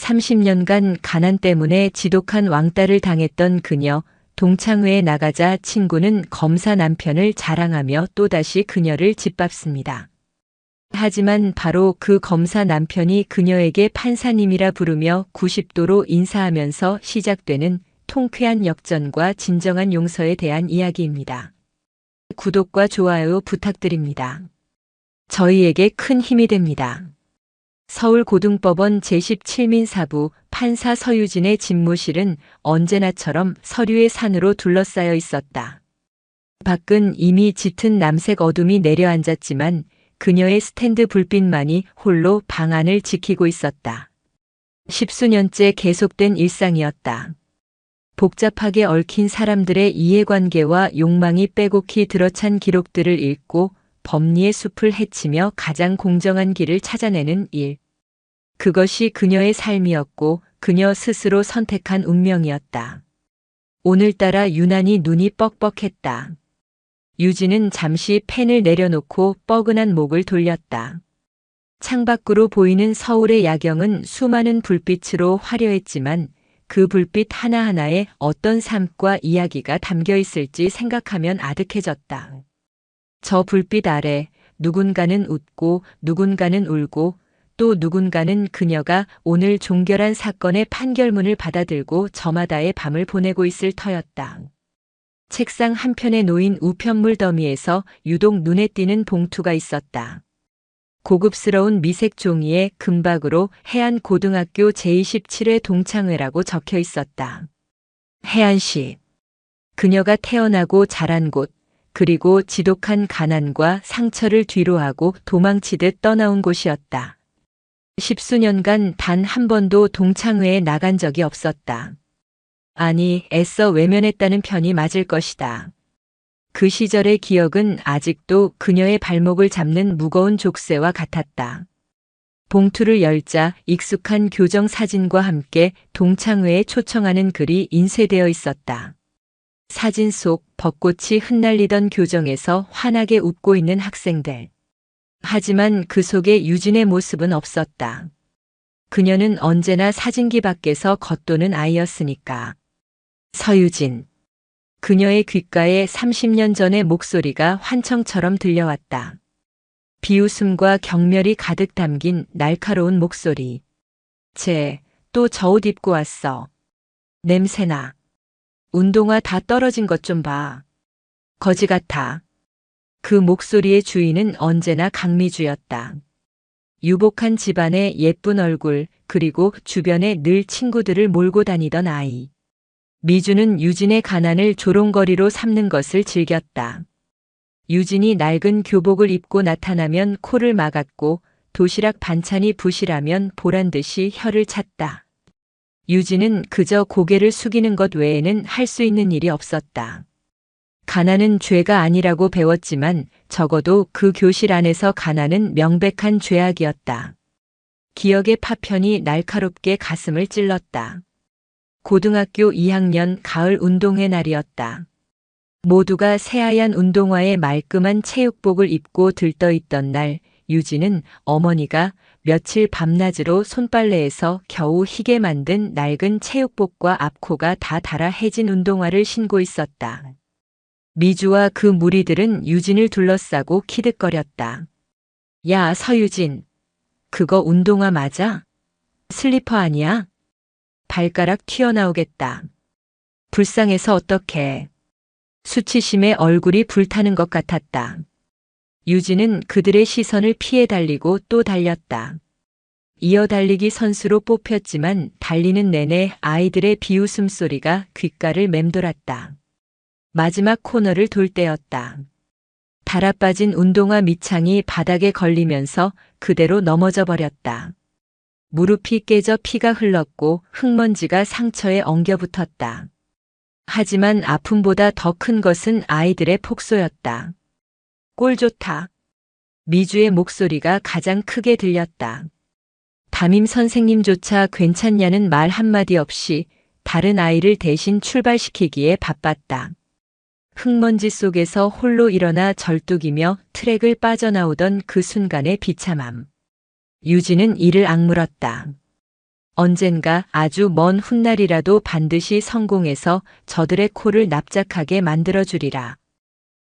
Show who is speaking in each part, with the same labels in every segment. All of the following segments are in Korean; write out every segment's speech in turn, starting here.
Speaker 1: 30년간 가난 때문에 지독한 왕따를 당했던 그녀. 동창회에 나가자 친구는 검사 남편을 자랑하며 또다시 그녀를 짓밟습니다. 하지만 바로 그 검사 남편이 그녀에게 판사님이라 부르며 90도로 인사하면서 시작되는 통쾌한 역전과 진정한 용서에 대한 이야기입니다. 구독과 좋아요 부탁드립니다. 저희에게 큰 힘이 됩니다. 서울고등법원 제17민사부 판사 서유진의 집무실은 언제나처럼 서류의 산으로 둘러싸여 있었다. 밖은 이미 짙은 남색 어둠이 내려앉았지만 그녀의 스탠드 불빛만이 홀로 방 안을 지키고 있었다. 십수년째 계속된 일상이었다. 복잡하게 얽힌 사람들의 이해관계와 욕망이 빼곡히 들어찬 기록들을 읽고 법리의 숲을 헤치며 가장 공정한 길을 찾아내는 일. 그것이 그녀의 삶이었고 그녀 스스로 선택한 운명이었다. 오늘따라 유난히 눈이 뻑뻑했다. 유진은 잠시 펜을 내려놓고 뻐근한 목을 돌렸다. 창밖으로 보이는 서울의 야경은 수많은 불빛으로 화려했지만 그 불빛 하나하나에 어떤 삶과 이야기가 담겨 있을지 생각하면 아득해졌다. 저 불빛 아래 누군가는 웃고 누군가는 울고 또 누군가는 그녀가 오늘 종결한 사건의 판결문을 받아들고 저마다의 밤을 보내고 있을 터였다. 책상 한편에 놓인 우편물 더미에서 유독 눈에 띄는 봉투가 있었다. 고급스러운 미색 종이에 금박으로 해안고등학교 제27회 동창회라고 적혀 있었다. 해안시. 그녀가 태어나고 자란 곳, 그리고 지독한 가난과 상처를 뒤로하고 도망치듯 떠나온 곳이었다. 십수년간 단 한 번도 동창회에 나간 적이 없었다. 아니, 애써 외면했다는 편이 맞을 것이다. 그 시절의 기억은 아직도 그녀의 발목을 잡는 무거운 족쇄와 같았다. 봉투를 열자 익숙한 교정 사진과 함께 동창회에 초청하는 글이 인쇄되어 있었다. 사진 속 벚꽃이 흩날리던 교정에서 환하게 웃고 있는 학생들. 하지만 그 속에 유진의 모습은 없었다. 그녀는 언제나 사진기 밖에서 겉도는 아이였으니까. 서유진. 그녀의 귓가에 30년 전의 목소리가 환청처럼 들려왔다. 비웃음과 경멸이 가득 담긴 날카로운 목소리. 또 저 옷 입고 왔어. 냄새나. 운동화 다 떨어진 것 좀 봐. 거지 같아. 그 목소리의 주인은 언제나 강미주였다. 유복한 집안의 예쁜 얼굴, 그리고 주변에 늘 친구들을 몰고 다니던 아이. 미주는 유진의 가난을 조롱거리로 삼는 것을 즐겼다. 유진이 낡은 교복을 입고 나타나면 코를 막았고 도시락 반찬이 부실하면 보란듯이 혀를 찼다. 유진은 그저 고개를 숙이는 것 외에는 할 수 있는 일이 없었다. 가난은 죄가 아니라고 배웠지만 적어도 그 교실 안에서 가난은 명백한 죄악이었다. 기억의 파편이 날카롭게 가슴을 찔렀다. 고등학교 2학년 가을 운동회 날이었다. 모두가 새하얀 운동화에 말끔한 체육복을 입고 들떠있던 날, 유진은 어머니가 며칠 밤낮으로 손빨래에서 겨우 희게 만든 낡은 체육복과 앞코가 다 닳아 해진 운동화를 신고 있었다. 미주와 그 무리들은 유진을 둘러싸고 키득거렸다. 야, 서유진. 그거 운동화 맞아? 슬리퍼 아니야? 발가락 튀어나오겠다. 불쌍해서 어떡해. 수치심에 얼굴이 불타는 것 같았다. 유진은 그들의 시선을 피해 달리고 또 달렸다. 이어 달리기 선수로 뽑혔지만 달리는 내내 아이들의 비웃음 소리가 귓가를 맴돌았다. 마지막 코너를 돌 때였다. 달아빠진 운동화 밑창이 바닥에 걸리면서 그대로 넘어져 버렸다. 무릎이 깨져 피가 흘렀고 흙먼지가 상처에 엉겨붙었다. 하지만 아픔보다 더 큰 것은 아이들의 폭소였다. 꼴 좋다. 미주의 목소리가 가장 크게 들렸다. 담임 선생님조차 괜찮냐는 말 한마디 없이 다른 아이를 대신 출발시키기에 바빴다. 흙먼지 속에서 홀로 일어나 절뚝이며 트랙을 빠져나오던 그 순간의 비참함. 유진은 이를 악물었다. 언젠가 아주 먼 훗날이라도 반드시 성공해서 저들의 코를 납작하게 만들어주리라.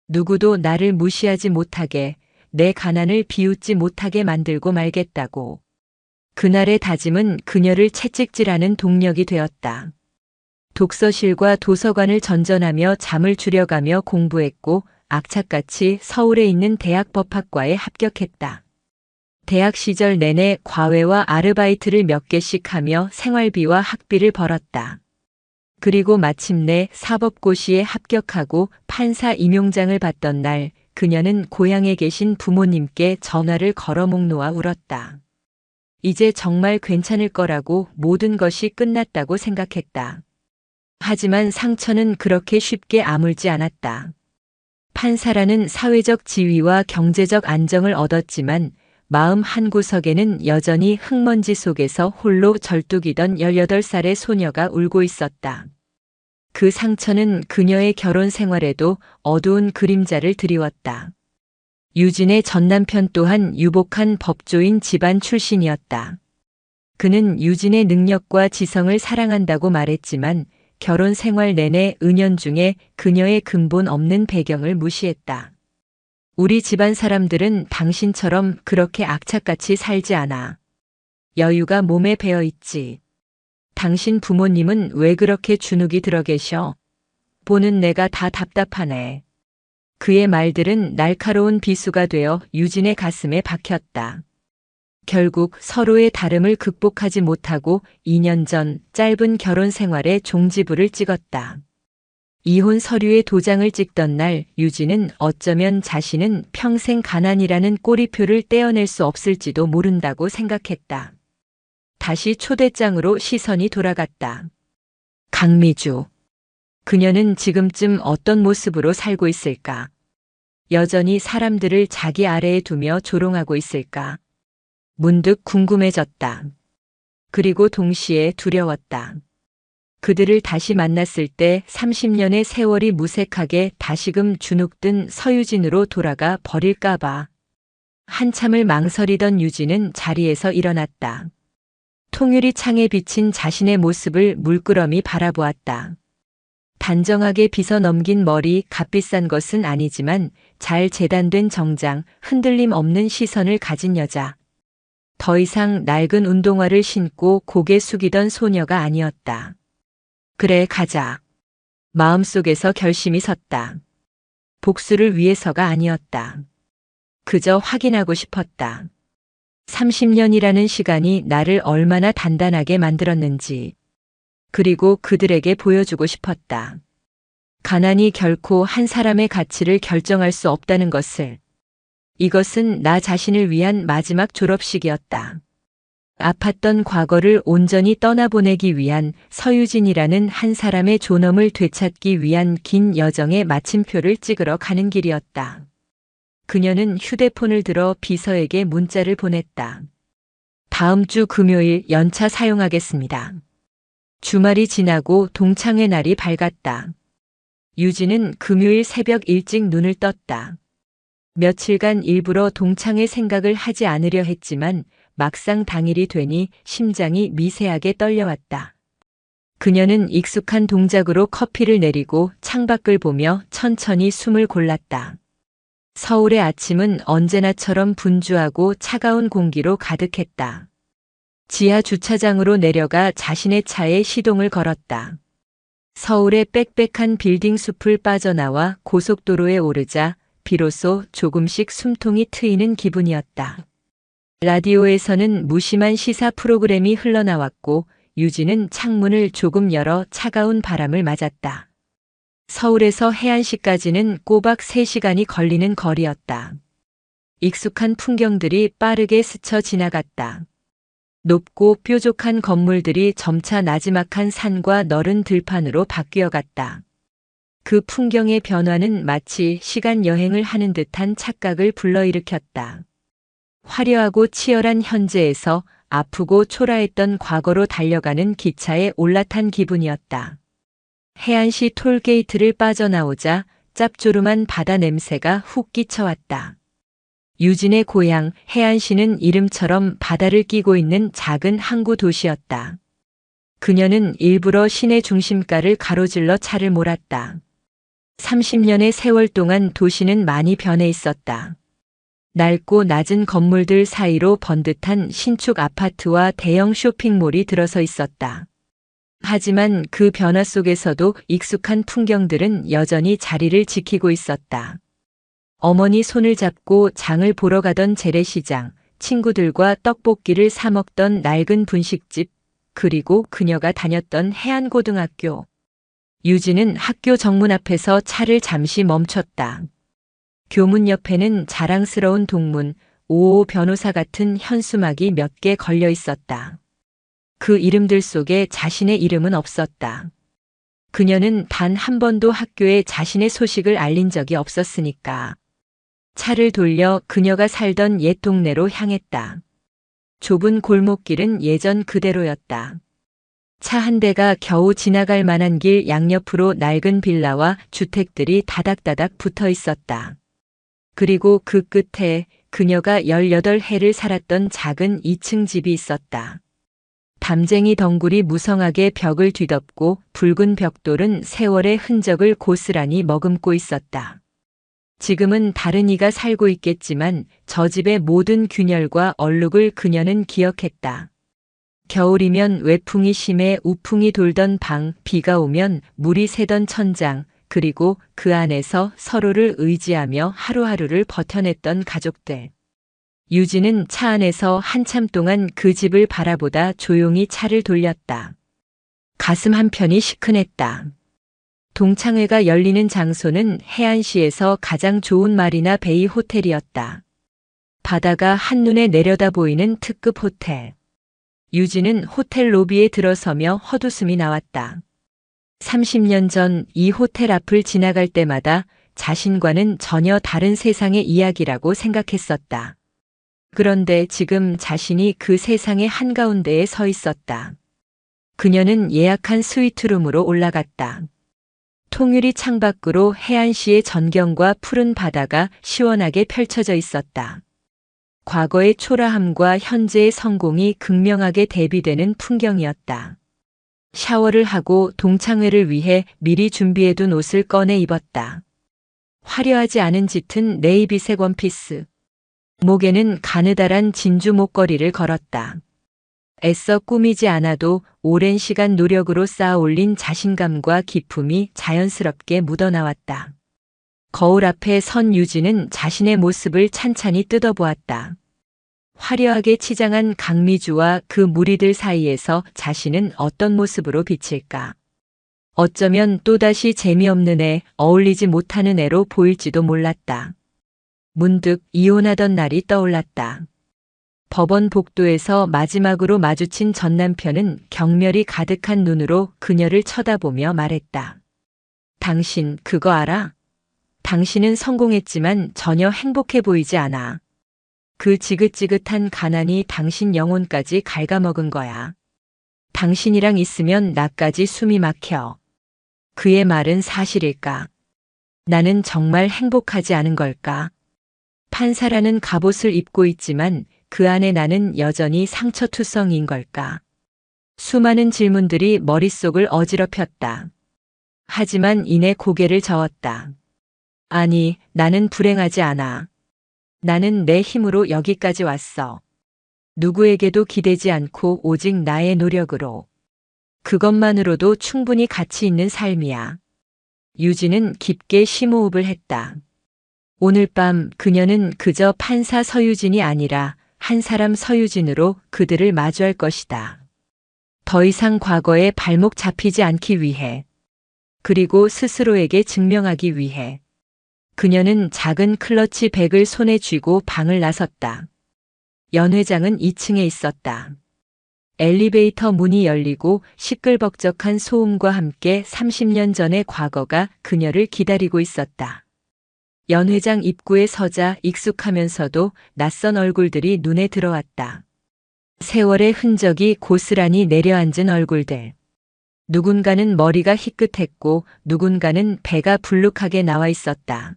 Speaker 1: 누구도 나를 무시하지 못하게, 내 가난을 비웃지 못하게 만들고 말겠다고. 그날의 다짐은 그녀를 채찍질하는 동력이 되었다. 독서실과 도서관을 전전하며 잠을 줄여가며 공부했고 악착같이 서울에 있는 대학 법학과에 합격했다. 대학 시절 내내 과외와 아르바이트를 몇 개씩 하며 생활비와 학비를 벌었다. 그리고 마침내 사법고시에 합격하고 판사 임용장을 받던 날 그녀는 고향에 계신 부모님께 전화를 걸어 목 놓아 울었다. 이제 정말 괜찮을 거라고 모든 것이 끝났다고 생각했다. 하지만 상처는 그렇게 쉽게 아물지 않았다. 판사라는 사회적 지위와 경제적 안정을 얻었지만 마음 한구석에는 여전히 흙먼지 속에서 홀로 절뚝이던 18살의 소녀가 울고 있었다. 그 상처는 그녀의 결혼 생활에도 어두운 그림자를 드리웠다. 유진의 전남편 또한 유복한 법조인 집안 출신이었다. 그는 유진의 능력과 지성을 사랑한다고 말했지만 결혼 생활 내내 은연중에 그녀의 근본 없는 배경을 무시했다. 우리 집안 사람들은 당신처럼 그렇게 악착같이 살지 않아. 여유가 몸에 배어 있지. 당신 부모님은 왜 그렇게 주눅이 들어 계셔? 보는 내가 다 답답하네. 그의 말들은 날카로운 비수가 되어 유진의 가슴에 박혔다. 결국 서로의 다름을 극복하지 못하고 2년 전 짧은 결혼 생활에 종지부를 찍었다. 이혼 서류에 도장을 찍던 날 유진은 어쩌면 자신은 평생 가난이라는 꼬리표를 떼어낼 수 없을지도 모른다고 생각했다. 다시 초대장으로 시선이 돌아갔다. 강미주. 그녀는 지금쯤 어떤 모습으로 살고 있을까? 여전히 사람들을 자기 아래에 두며 조롱하고 있을까? 문득 궁금해졌다. 그리고 동시에 두려웠다. 그들을 다시 만났을 때 30년의 세월이 무색하게 다시금 주눅든 서유진으로 돌아가 버릴까봐. 한참을 망설이던 유진은 자리에서 일어났다. 통유리 창에 비친 자신의 모습을 물끄러미 바라보았다. 단정하게 빗어 넘긴 머리, 값비싼 것은 아니지만 잘 재단된 정장, 흔들림 없는 시선을 가진 여자. 더 이상 낡은 운동화를 신고 고개 숙이던 소녀가 아니었다. 그래, 가자. 마음속에서 결심이 섰다. 복수를 위해서가 아니었다. 그저 확인하고 싶었다. 30년이라는 시간이 나를 얼마나 단단하게 만들었는지. 그리고 그들에게 보여주고 싶었다. 가난이 결코 한 사람의 가치를 결정할 수 없다는 것을. 이것은 나 자신을 위한 마지막 졸업식이었다. 아팠던 과거를 온전히 떠나보내기 위한 서유진이라는 한 사람의 존엄을 되찾기 위한 긴 여정의 마침표를 찍으러 가는 길이었다. 그녀는 휴대폰을 들어 비서에게 문자를 보냈다. 다음 주 금요일 연차 사용하겠습니다. 주말이 지나고 동창회 날이 밝았다. 유진은 금요일 새벽 일찍 눈을 떴다. 며칠간 일부러 동창회 생각을 하지 않으려 했지만 막상 당일이 되니 심장이 미세하게 떨려왔다. 그녀는 익숙한 동작으로 커피를 내리고 창밖을 보며 천천히 숨을 골랐다. 서울의 아침은 언제나처럼 분주하고 차가운 공기로 가득했다. 지하 주차장으로 내려가 자신의 차에 시동을 걸었다. 서울의 빽빽한 빌딩 숲을 빠져나와 고속도로에 오르자 비로소 조금씩 숨통이 트이는 기분이었다. 라디오에서는 무심한 시사 프로그램이 흘러나왔고 유진은 창문을 조금 열어 차가운 바람을 맞았다. 서울에서 해안시까지는 꼬박 3시간이 걸리는 거리였다. 익숙한 풍경들이 빠르게 스쳐 지나갔다. 높고 뾰족한 건물들이 점차 나지막한 산과 너른 들판으로 바뀌어갔다. 그 풍경의 변화는 마치 시간 여행을 하는 듯한 착각을 불러일으켰다. 화려하고 치열한 현재에서 아프고 초라했던 과거로 달려가는 기차에 올라탄 기분이었다. 해안시 톨게이트를 빠져나오자 짭조름한 바다 냄새가 훅 끼쳐왔다. 유진의 고향 해안시는 이름처럼 바다를 끼고 있는 작은 항구 도시였다. 그녀는 일부러 시내 중심가를 가로질러 차를 몰았다. 30년의 세월 동안 도시는 많이 변해 있었다. 낡고 낮은 건물들 사이로 번듯한 신축 아파트와 대형 쇼핑몰이 들어서 있었다. 하지만 그 변화 속에서도 익숙한 풍경들은 여전히 자리를 지키고 있었다. 어머니 손을 잡고 장을 보러 가던 재래시장, 친구들과 떡볶이를 사 먹던 낡은 분식집, 그리고 그녀가 다녔던 해안고등학교. 유진은 학교 정문 앞에서 차를 잠시 멈췄다. 교문 옆에는 자랑스러운 동문, 555 변호사 같은 현수막이 몇 개 걸려 있었다. 그 이름들 속에 자신의 이름은 없었다. 그녀는 단 한 번도 학교에 자신의 소식을 알린 적이 없었으니까. 차를 돌려 그녀가 살던 옛 동네로 향했다. 좁은 골목길은 예전 그대로였다. 차 한 대가 겨우 지나갈 만한 길 양옆으로 낡은 빌라와 주택들이 다닥다닥 붙어 있었다. 그리고 그 끝에 그녀가 18해를 살았던 작은 2층 집이 있었다. 담쟁이 덩굴이 무성하게 벽을 뒤덮고 붉은 벽돌은 세월의 흔적을 고스란히 머금고 있었다. 지금은 다른 이가 살고 있겠지만 저 집의 모든 균열과 얼룩을 그녀는 기억했다. 겨울이면 외풍이 심해 우풍이 돌던 방, 비가 오면 물이 새던 천장, 그리고 그 안에서 서로를 의지하며 하루하루를 버텨냈던 가족들. 유진은 차 안에서 한참 동안 그 집을 바라보다 조용히 차를 돌렸다. 가슴 한편이 시큰했다. 동창회가 열리는 장소는 해안시에서 가장 좋은 마리나 베이 호텔이었다. 바다가 한눈에 내려다 보이는 특급 호텔. 유진은 호텔 로비에 들어서며 헛웃음이 나왔다. 30년 전 이 호텔 앞을 지나갈 때마다 자신과는 전혀 다른 세상의 이야기라고 생각했었다. 그런데 지금 자신이 그 세상의 한가운데에 서 있었다. 그녀는 예약한 스위트룸으로 올라갔다. 통유리 창밖으로 해안시의 전경과 푸른 바다가 시원하게 펼쳐져 있었다. 과거의 초라함과 현재의 성공이 극명하게 대비되는 풍경이었다. 샤워를 하고 동창회를 위해 미리 준비해둔 옷을 꺼내 입었다. 화려하지 않은 짙은 네이비색 원피스. 목에는 가느다란 진주 목걸이를 걸었다. 애써 꾸미지 않아도 오랜 시간 노력으로 쌓아 올린 자신감과 기품이 자연스럽게 묻어나왔다. 거울 앞에 선 유진은 자신의 모습을 찬찬히 뜯어보았다. 화려하게 치장한 강미주와 그 무리들 사이에서 자신은 어떤 모습으로 비칠까? 어쩌면 또다시 재미없는 애, 어울리지 못하는 애로 보일지도 몰랐다. 문득 이혼하던 날이 떠올랐다. 법원 복도에서 마지막으로 마주친 전 남편은 경멸이 가득한 눈으로 그녀를 쳐다보며 말했다. 당신 그거 알아? 당신은 성공했지만 전혀 행복해 보이지 않아. 그 지긋지긋한 가난이 당신 영혼까지 갉아먹은 거야. 당신이랑 있으면 나까지 숨이 막혀. 그의 말은 사실일까? 나는 정말 행복하지 않은 걸까? 판사라는 갑옷을 입고 있지만 그 안에 나는 여전히 상처투성이인 걸까? 수많은 질문들이 머릿속을 어지럽혔다. 하지만 이내 고개를 저었다. 아니, 나는 불행하지 않아. 나는 내 힘으로 여기까지 왔어. 누구에게도 기대지 않고 오직 나의 노력으로. 그것만으로도 충분히 가치 있는 삶이야. 유진은 깊게 심호흡을 했다. 오늘 밤 그녀는 그저 판사 서유진이 아니라 한 사람 서유진으로 그들을 마주할 것이다. 더 이상 과거에 발목 잡히지 않기 위해, 그리고 스스로에게 증명하기 위해. 그녀는 작은 클러치 백을 손에 쥐고 방을 나섰다. 연 회장은 2층에 있었다. 엘리베이터 문이 열리고 시끌벅적한 소음과 함께 30년 전의 과거가 그녀를 기다리고 있었다. 연 회장 입구에 서자 익숙하면서도 낯선 얼굴들이 눈에 들어왔다. 세월의 흔적이 고스란히 내려앉은 얼굴들. 누군가는 머리가 희끗했고 누군가는 배가 불룩하게 나와 있었다.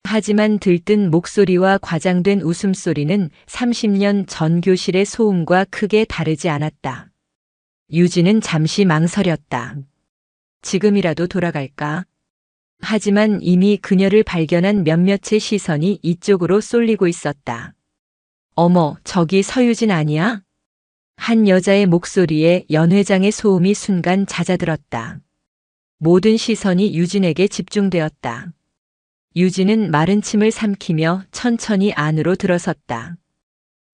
Speaker 1: 하지만 들뜬 목소리와 과장된 웃음소리는 30년 전 교실의 소음과 크게 다르지 않았다. 유진은 잠시 망설였다. 지금이라도 돌아갈까? 하지만 이미 그녀를 발견한 몇몇의 시선이 이쪽으로 쏠리고 있었다. 어머, 저기 서유진 아니야? 한 여자의 목소리에 연 회장의 소음이 순간 잦아들었다. 모든 시선이 유진에게 집중되었다. 유진은 마른 침을 삼키며 천천히 안으로 들어섰다.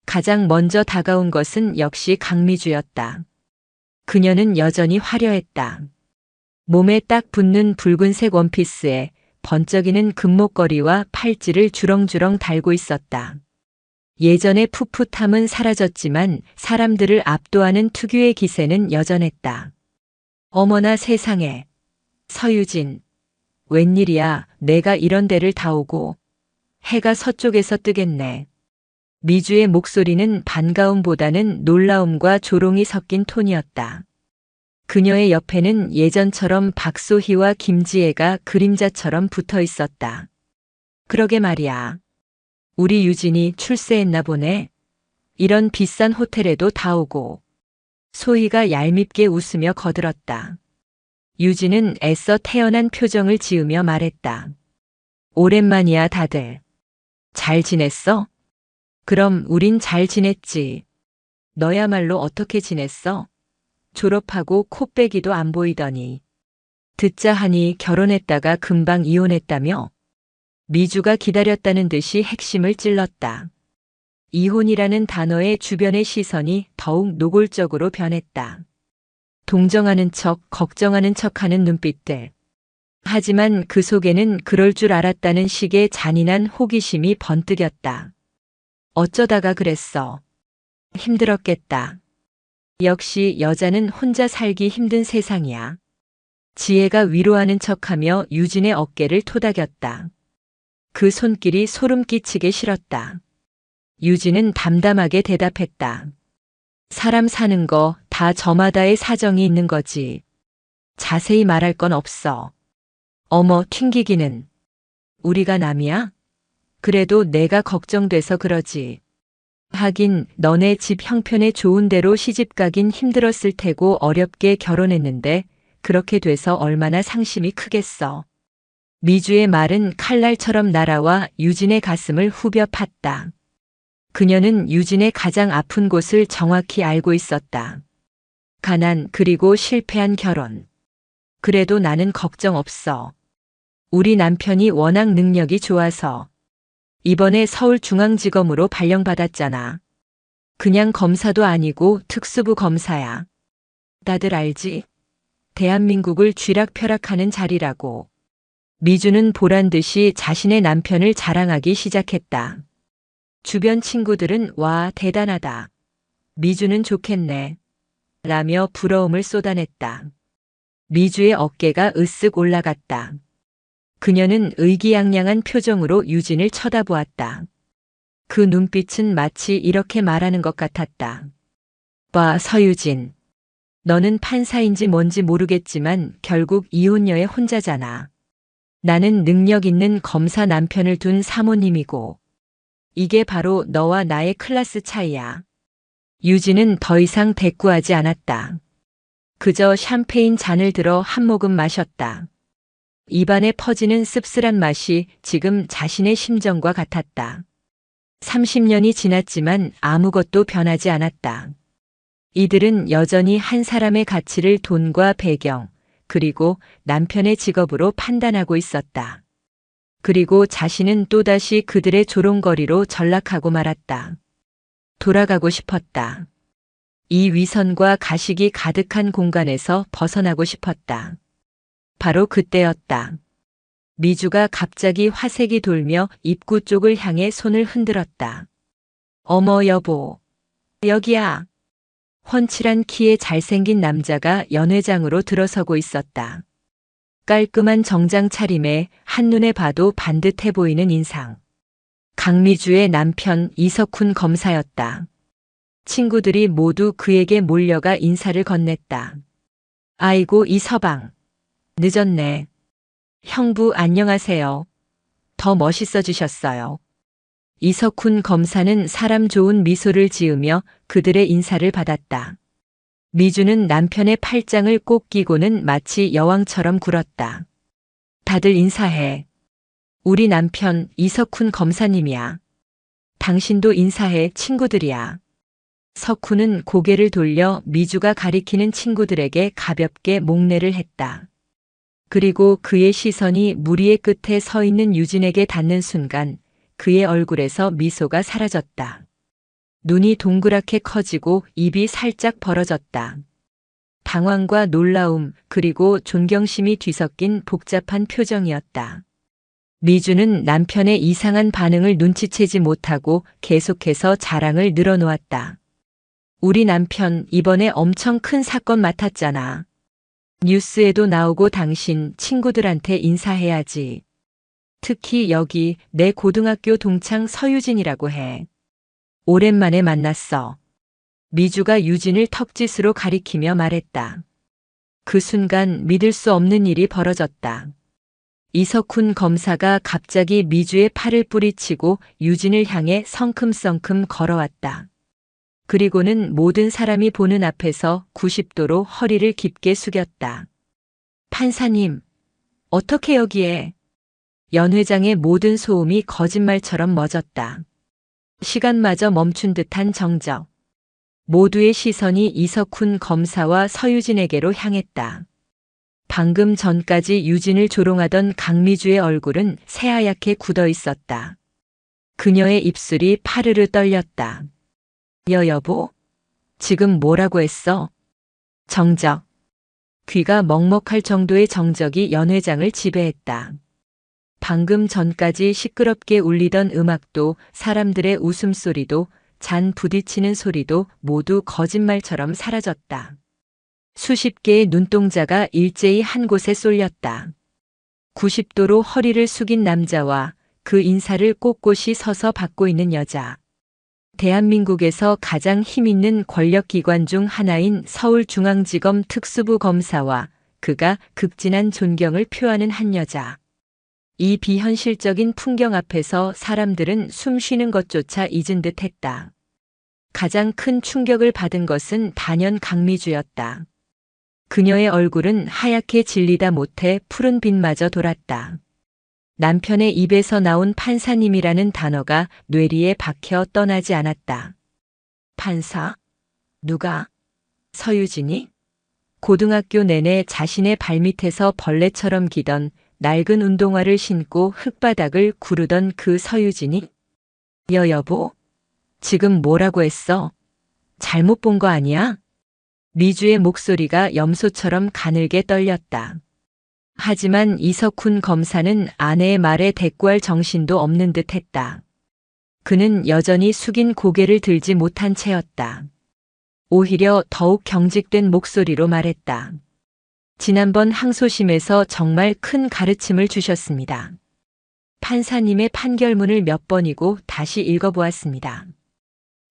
Speaker 1: 가장 먼저 다가온 것은 역시 강미주였다. 그녀는 여전히 화려했다. 몸에 딱 붙는 붉은색 원피스에 번쩍이는 금목걸이와 팔찌를 주렁주렁 달고 있었다. 예전의 풋풋함은 사라졌지만 사람들을 압도하는 특유의 기세는 여전했다. 어머나 세상에. 서유진. 웬일이야, 내가 이런 데를 다 오고. 해가 서쪽에서 뜨겠네. 미주의 목소리는 반가움보다는 놀라움과 조롱이 섞인 톤이었다. 그녀의 옆에는 예전처럼 박소희와 김지혜가 그림자처럼 붙어 있었다. 그러게 말이야. 우리 유진이 출세했나 보네. 이런 비싼 호텔에도 다 오고. 소희가 얄밉게 웃으며 거들었다. 유진은 애써 태연한 표정을 지으며 말했다. 오랜만이야 다들. 잘 지냈어? 그럼 우린 잘 지냈지. 너야말로 어떻게 지냈어? 졸업하고 코빼기도 안 보이더니. 듣자 하니 결혼했다가 금방 이혼했다며? 미주가 기다렸다는 듯이 핵심을 찔렀다. 이혼이라는 단어에 주변의 시선이 더욱 노골적으로 변했다. 동정하는 척, 걱정하는 척하는 눈빛들. 하지만 그 속에는 그럴 줄 알았다는 식의 잔인한 호기심이 번뜩였다. 어쩌다가 그랬어. 힘들었겠다. 역시 여자는 혼자 살기 힘든 세상이야. 지혜가 위로하는 척하며 유진의 어깨를 토닥였다. 그 손길이 소름 끼치게 싫었다. 유진은 담담하게 대답했다. 사람 사는 거 다 저마다의 사정이 있는 거지. 자세히 말할 건 없어. 어머, 튕기기는. 우리가 남이야? 그래도 내가 걱정돼서 그러지. 하긴 너네 집 형편에 좋은 데로 시집가긴 힘들었을 테고 어렵게 결혼했는데 그렇게 돼서 얼마나 상심이 크겠어. 미주의 말은 칼날처럼 날아와 유진의 가슴을 후벼 팠다. 그녀는 유진의 가장 아픈 곳을 정확히 알고 있었다. 가난 그리고 실패한 결혼. 그래도 나는 걱정 없어. 우리 남편이 워낙 능력이 좋아서. 이번에 서울중앙지검으로 발령받았잖아. 그냥 검사도 아니고 특수부 검사야. 다들 알지? 대한민국을 쥐락펴락하는 자리라고. 미주는 보란듯이 자신의 남편을 자랑하기 시작했다. 주변 친구들은 와, 대단하다. 미주는 좋겠네. 라며 부러움을 쏟아냈다. 미주의 어깨가 으쓱 올라갔다. 그녀는 의기양양한 표정으로 유진을 쳐다보았다. 그 눈빛은 마치 이렇게 말하는 것 같았다. 봐, 서유진. 너는 판사인지 뭔지 모르겠지만 결국 이혼녀의 혼자잖아. 나는 능력 있는 검사 남편을 둔 사모님이고. 이게 바로 너와 나의 클래스 차이야. 유진은 더 이상 대꾸하지 않았다. 그저 샴페인 잔을 들어 한 모금 마셨다. 입안에 퍼지는 씁쓸한 맛이 지금 자신의 심정과 같았다. 30년이 지났지만 아무것도 변하지 않았다. 이들은 여전히 한 사람의 가치를 돈과 배경, 그리고 남편의 직업으로 판단하고 있었다. 그리고 자신은 또다시 그들의 조롱거리로 전락하고 말았다. 돌아가고 싶었다. 이 위선과 가식이 가득한 공간에서 벗어나고 싶었다. 바로 그때였다. 미주가 갑자기 화색이 돌며 입구 쪽을 향해 손을 흔들었다. 어머 여보. 여기야. 훤칠한 키에 잘생긴 남자가 연회장으로 들어서고 있었다. 깔끔한 정장 차림에 한눈에 봐도 반듯해 보이는 인상. 강미주의 남편 이석훈 검사였다. 친구들이 모두 그에게 몰려가 인사를 건넸다. 아이고 이서방. 늦었네. 형부 안녕하세요. 더 멋있어지셨어요. 이석훈 검사는 사람 좋은 미소를 지으며 그들의 인사를 받았다. 미주는 남편의 팔짱을 꼭 끼고는 마치 여왕처럼 굴었다. 다들 인사해. 우리 남편 이석훈 검사님이야. 당신도 인사해, 친구들이야. 석훈은 고개를 돌려 미주가 가리키는 친구들에게 가볍게 목례를 했다. 그리고 그의 시선이 무리의 끝에 서 있는 유진에게 닿는 순간 그의 얼굴에서 미소가 사라졌다. 눈이 동그랗게 커지고 입이 살짝 벌어졌다. 당황과 놀라움 그리고 존경심이 뒤섞인 복잡한 표정이었다. 미주는 남편의 이상한 반응을 눈치채지 못하고 계속해서 자랑을 늘어놓았다. 우리 남편 이번에 엄청 큰 사건 맡았잖아. 뉴스에도 나오고 당신 친구들한테 인사해야지. 특히 여기 내 고등학교 동창 서유진이라고 해. 오랜만에 만났어. 미주가 유진을 턱짓으로 가리키며 말했다. 그 순간 믿을 수 없는 일이 벌어졌다. 이석훈 검사가 갑자기 미주의 팔을 뿌리치고 유진을 향해 성큼성큼 걸어왔다. 그리고는 모든 사람이 보는 앞에서 90도로 허리를 깊게 숙였다. 판사님, 어떻게 여기에? 연 회장의 모든 소음이 거짓말처럼 멎었다. 시간마저 멈춘 듯한 정적. 모두의 시선이 이석훈 검사와 서유진에게로 향했다. 방금 전까지 유진을 조롱하던 강미주의 얼굴은 새하얗게 굳어 있었다. 그녀의 입술이 파르르 떨렸다. 여보, 지금 뭐라고 했어? 정적. 귀가 먹먹할 정도의 정적이 연 회장을 지배했다. 방금 전까지 시끄럽게 울리던 음악도 사람들의 웃음소리도 잔 부딪히는 소리도 모두 거짓말처럼 사라졌다. 수십 개의 눈동자가 일제히 한 곳에 쏠렸다. 90도로 허리를 숙인 남자와 그 인사를 꼿꼿이 서서 받고 있는 여자. 대한민국에서 가장 힘있는 권력기관 중 하나인 서울중앙지검 특수부 검사와 그가 극진한 존경을 표하는 한 여자. 이 비현실적인 풍경 앞에서 사람들은 숨 쉬는 것조차 잊은 듯 했다. 가장 큰 충격을 받은 것은 단연 강미주였다. 그녀의 얼굴은 하얗게 질리다 못해 푸른 빛마저 돌았다. 남편의 입에서 나온 판사님이라는 단어가 뇌리에 박혀 떠나지 않았다. 판사? 누가? 서유진이? 고등학교 내내 자신의 발밑에서 벌레처럼 기던 낡은 운동화를 신고 흙바닥을 구르던 그 서유진이? 여보, 지금 뭐라고 했어? 잘못 본 거 아니야? 미주의 목소리가 염소처럼 가늘게 떨렸다. 하지만 이석훈 검사는 아내의 말에 대꾸할 정신도 없는 듯 했다. 그는 여전히 숙인 고개를 들지 못한 채였다. 오히려 더욱 경직된 목소리로 말했다. 지난번 항소심에서 정말 큰 가르침을 주셨습니다. 판사님의 판결문을 몇 번이고 다시 읽어보았습니다.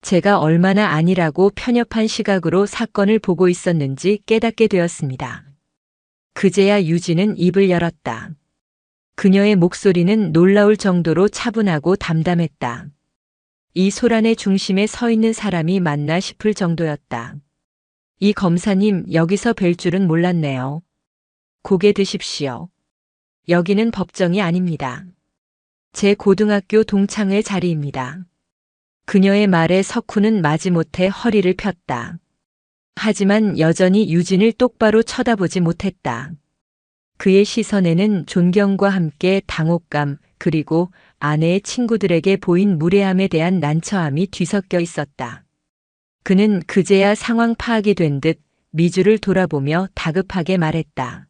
Speaker 1: 제가 얼마나 안일하고 편협한 시각으로 사건을 보고 있었는지 깨닫게 되었습니다. 그제야 유진은 입을 열었다. 그녀의 목소리는 놀라울 정도로 차분하고 담담했다. 이 소란의 중심에 서 있는 사람이 맞나 싶을 정도였다. 이 검사님 여기서 뵐 줄은 몰랐네요. 고개 드십시오. 여기는 법정이 아닙니다. 제 고등학교 동창회 자리입니다. 그녀의 말에 석훈은 마지못해 허리를 폈다. 하지만 여전히 유진을 똑바로 쳐다보지 못했다. 그의 시선에는 존경과 함께 당혹감 그리고 아내의 친구들에게 보인 무례함에 대한 난처함이 뒤섞여 있었다. 그는 그제야 상황 파악이 된 듯 미주를 돌아보며 다급하게 말했다.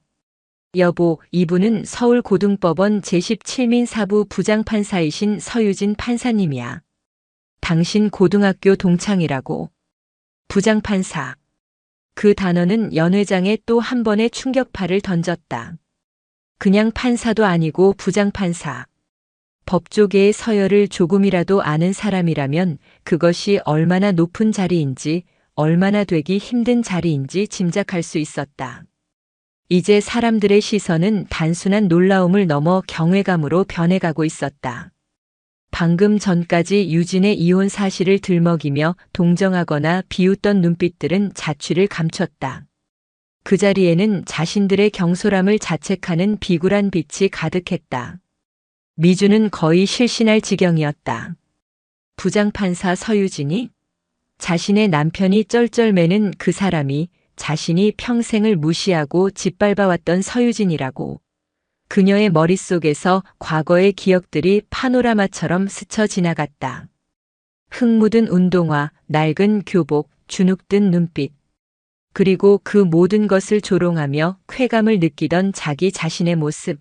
Speaker 1: 여보, 이분은 서울고등법원 제17민 사부 부장판사이신 서유진 판사님이야. 당신 고등학교 동창이라고. 부장판사. 그 단어는 연 회장에 또 한 번의 충격파를 던졌다. 그냥 판사도 아니고 부장판사. 법조계의 서열을 조금이라도 아는 사람이라면 그것이 얼마나 높은 자리인지, 얼마나 되기 힘든 자리인지 짐작할 수 있었다. 이제 사람들의 시선은 단순한 놀라움을 넘어 경외감으로 변해가고 있었다. 방금 전까지 유진의 이혼 사실을 들먹이며 동정하거나 비웃던 눈빛들은 자취를 감췄다. 그 자리에는 자신들의 경솔함을 자책하는 비굴한 빛이 가득했다. 미주는 거의 실신할 지경이었다. 부장판사 서유진이? 자신의 남편이 쩔쩔매는 그 사람이 자신이 평생을 무시하고 짓밟아왔던 서유진이라고. 그녀의 머릿속에서 과거의 기억들이 파노라마처럼 스쳐 지나갔다. 흙 묻은 운동화, 낡은 교복, 주눅든 눈빛. 그리고 그 모든 것을 조롱하며 쾌감을 느끼던 자기 자신의 모습.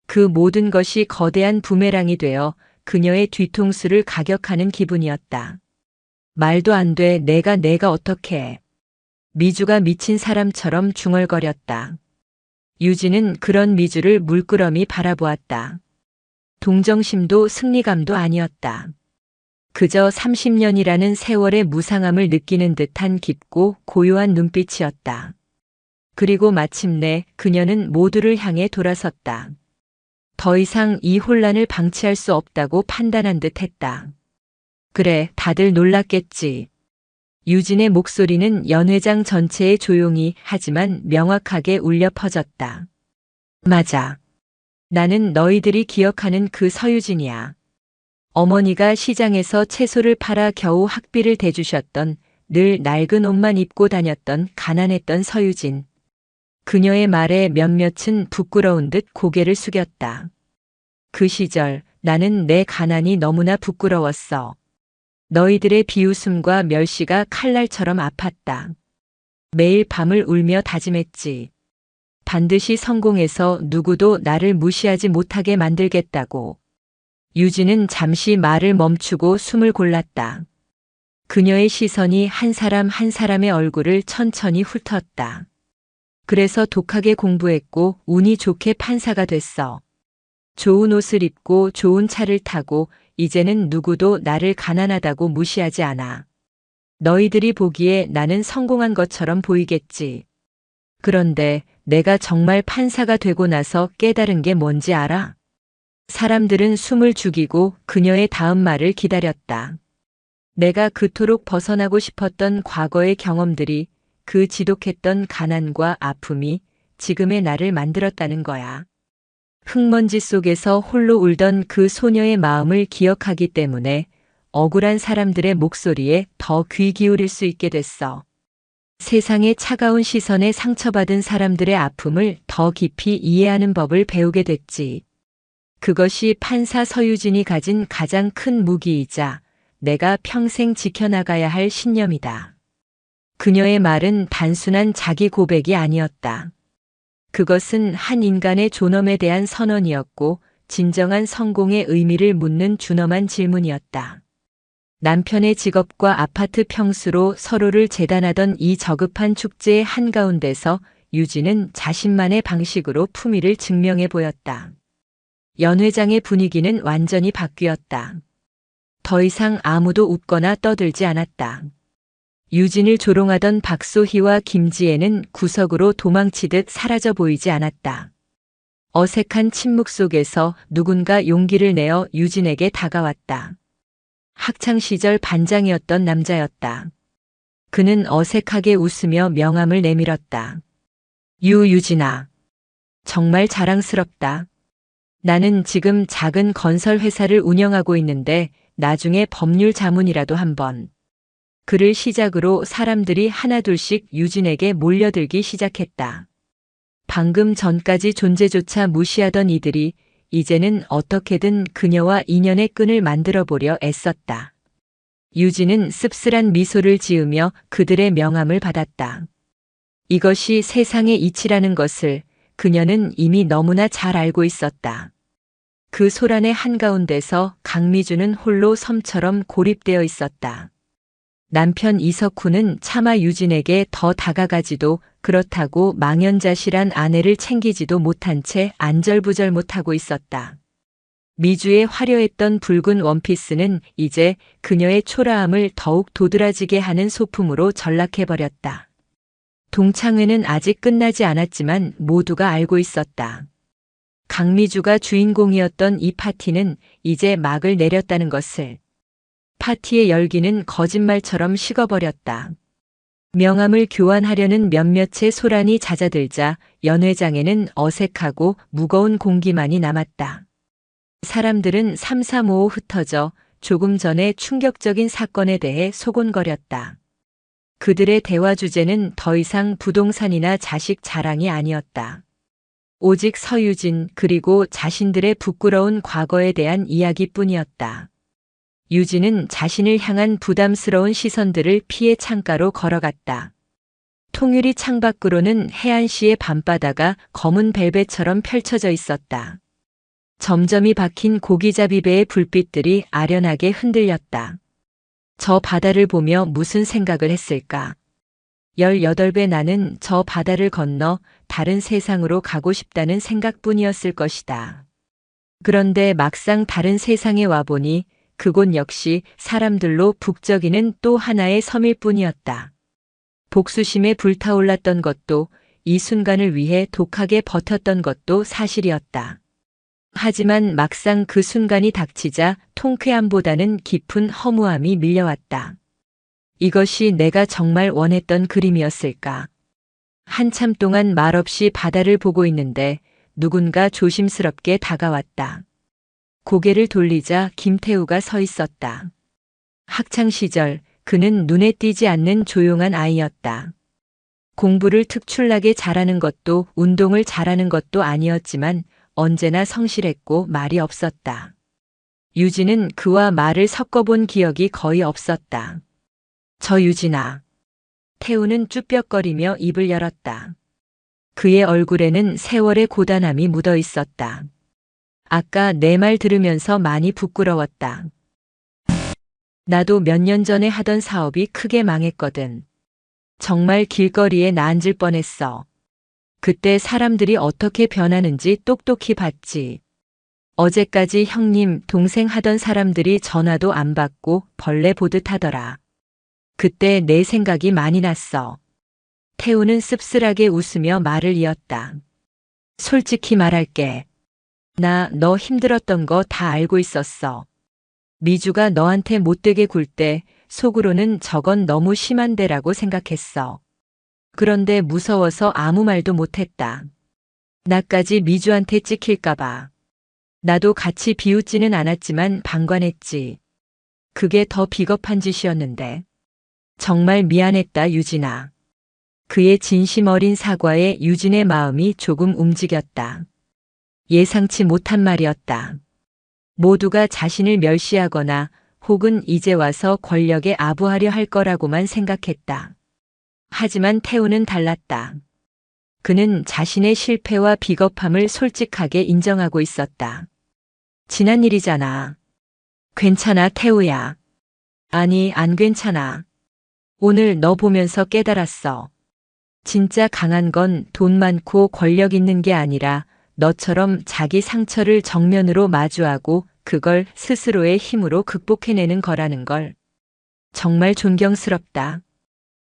Speaker 1: 그 모든 것이 거대한 부메랑이 되어 그녀의 뒤통수를 가격하는 기분이었다. 말도 안 돼, 내가 어떻게 해. 미주가 미친 사람처럼 중얼거렸다. 유진은 그런 미주를 물끄러미 바라보았다. 동정심도 승리감도 아니었다. 그저 30년이라는 세월의 무상함을 느끼는 듯한 깊고 고요한 눈빛이었다. 그리고 마침내 그녀는 모두를 향해 돌아섰다. 더 이상 이 혼란을 방치할 수 없다고 판단한 듯 했다. 그래, 다들 놀랐겠지. 유진의 목소리는 연회장 전체에 조용히 하지만 명확하게 울려 퍼졌다. 맞아. 나는 너희들이 기억하는 그 서유진이야. 어머니가 시장에서 채소를 팔아 겨우 학비를 대주셨던, 늘 낡은 옷만 입고 다녔던 가난했던 서유진. 그녀의 말에 몇몇은 부끄러운 듯 고개를 숙였다. 그 시절 나는 내 가난이 너무나 부끄러웠어. 너희들의 비웃음과 멸시가 칼날처럼 아팠다. 매일 밤을 울며 다짐했지. 반드시 성공해서 누구도 나를 무시하지 못하게 만들겠다고. 유진은 잠시 말을 멈추고 숨을 골랐다. 그녀의 시선이 한 사람 한 사람의 얼굴을 천천히 훑었다. 그래서 독하게 공부했고 운이 좋게 판사가 됐어. 좋은 옷을 입고 좋은 차를 타고 이제는 누구도 나를 가난하다고 무시하지 않아. 너희들이 보기에 나는 성공한 것처럼 보이겠지. 그런데 내가 정말 판사가 되고 나서 깨달은 게 뭔지 알아? 사람들은 숨을 죽이고 그녀의 다음 말을 기다렸다. 내가 그토록 벗어나고 싶었던 과거의 경험들이, 그 지독했던 가난과 아픔이 지금의 나를 만들었다는 거야. 흙먼지 속에서 홀로 울던 그 소녀의 마음을 기억하기 때문에 억울한 사람들의 목소리에 더 귀 기울일 수 있게 됐어. 세상의 차가운 시선에 상처받은 사람들의 아픔을 더 깊이 이해하는 법을 배우게 됐지. 그것이 판사 서유진이 가진 가장 큰 무기이자 내가 평생 지켜나가야 할 신념이다. 그녀의 말은 단순한 자기 고백이 아니었다. 그것은 한 인간의 존엄에 대한 선언이었고 진정한 성공의 의미를 묻는 준엄한 질문이었다. 남편의 직업과 아파트 평수로 서로를 재단하던 이 저급한 축제의 한가운데서 유진은 자신만의 방식으로 품위를 증명해 보였다. 연회장의 분위기는 완전히 바뀌었다. 더 이상 아무도 웃거나 떠들지 않았다. 유진을 조롱하던 박소희와 김지혜는 구석으로 도망치듯 사라져 보이지 않았다. 어색한 침묵 속에서 누군가 용기를 내어 유진에게 다가왔다. 학창시절 반장이었던 남자였다. 그는 어색하게 웃으며 명함을 내밀었다. 유진아. 정말 자랑스럽다. 나는 지금 작은 건설 회사를 운영하고 있는데 나중에 법률 자문이라도 한번. 그를 시작으로 사람들이 하나둘씩 유진에게 몰려들기 시작했다. 방금 전까지 존재조차 무시하던 이들이 이제는 어떻게든 그녀와 인연의 끈을 만들어 보려 애썼다. 유진은 씁쓸한 미소를 지으며 그들의 명함을 받았다. 이것이 세상의 이치라는 것을 그녀는 이미 너무나 잘 알고 있었다. 그 소란의 한가운데서 강미주는 홀로 섬처럼 고립되어 있었다. 남편 이석훈은 차마 유진에게 더 다가가지도, 그렇다고 망연자실한 아내를 챙기지도 못한 채 안절부절 못하고 있었다. 미주의 화려했던 붉은 원피스는 이제 그녀의 초라함을 더욱 도드라지게 하는 소품으로 전락해버렸다. 동창회는 아직 끝나지 않았지만 모두가 알고 있었다. 강미주가 주인공이었던 이 파티는 이제 막을 내렸다는 것을. 파티의 열기는 거짓말처럼 식어버렸다. 명함을 교환하려는 몇몇의 소란이 잦아들자 연회장에는 어색하고 무거운 공기만이 남았다. 사람들은 삼삼오오 흩어져 조금 전에 충격적인 사건에 대해 소곤거렸다. 그들의 대화 주제는 더 이상 부동산이나 자식 자랑이 아니었다. 오직 서유진 그리고 자신들의 부끄러운 과거에 대한 이야기뿐이었다. 유진은 자신을 향한 부담스러운 시선들을 피해 창가로 걸어갔다. 통유리 창밖으로는 해안시의 밤바다가 검은 벨벳처럼 펼쳐져 있었다. 점점이 박힌 고기잡이배의 불빛들이 아련하게 흔들렸다. 저 바다를 보며 무슨 생각을 했을까? 18배 나는 저 바다를 건너 다른 세상으로 가고 싶다는 생각뿐이었을 것이다. 그런데 막상 다른 세상에 와보니 그곳 역시 사람들로 북적이는 또 하나의 섬일 뿐이었다. 복수심에 불타올랐던 것도 이 순간을 위해 독하게 버텼던 것도 사실이었다. 하지만 막상 그 순간이 닥치자 통쾌함보다는 깊은 허무함이 밀려왔다. 이것이 내가 정말 원했던 그림이었을까? 한참 동안 말없이 바다를 보고 있는데 누군가 조심스럽게 다가왔다. 고개를 돌리자 김태우가 서 있었다. 학창시절 그는 눈에 띄지 않는 조용한 아이였다. 공부를 특출나게 잘하는 것도 운동을 잘하는 것도 아니었지만 언제나 성실했고 말이 없었다. 유진은 그와 말을 섞어본 기억이 거의 없었다. 저 유진아. 태우는 쭈뼛거리며 입을 열었다. 그의 얼굴에는 세월의 고단함이 묻어 있었다. 아까 내 말 들으면서 많이 부끄러웠다. 나도 몇 년 전에 하던 사업이 크게 망했거든. 정말 길거리에 나 앉을 뻔했어. 그때 사람들이 어떻게 변하는지 똑똑히 봤지. 어제까지 형님, 동생 하던 사람들이 전화도 안 받고 벌레 보듯 하더라. 그때 내 생각이 많이 났어. 태우는 씁쓸하게 웃으며 말을 이었다. 솔직히 말할게. 나 너 힘들었던 거 다 알고 있었어. 미주가 너한테 못되게 굴 때 속으로는 저건 너무 심한데라고 생각했어. 그런데 무서워서 아무 말도 못했다. 나까지 미주한테 찍힐까봐. 나도 같이 비웃지는 않았지만 방관했지. 그게 더 비겁한 짓이었는데. 정말 미안했다, 유진아. 그의 진심 어린 사과에 유진의 마음이 조금 움직였다. 예상치 못한 말이었다. 모두가 자신을 멸시하거나 혹은 이제 와서 권력에 아부하려 할 거라고만 생각했다. 하지만 태우는 달랐다. 그는 자신의 실패와 비겁함을 솔직하게 인정하고 있었다. 지난 일이잖아. 괜찮아, 태우야. 아니, 안 괜찮아. 오늘 너 보면서 깨달았어. 진짜 강한 건 돈 많고 권력 있는 게 아니라 너처럼 자기 상처를 정면으로 마주하고 그걸 스스로의 힘으로 극복해내는 거라는 걸. 정말 존경스럽다.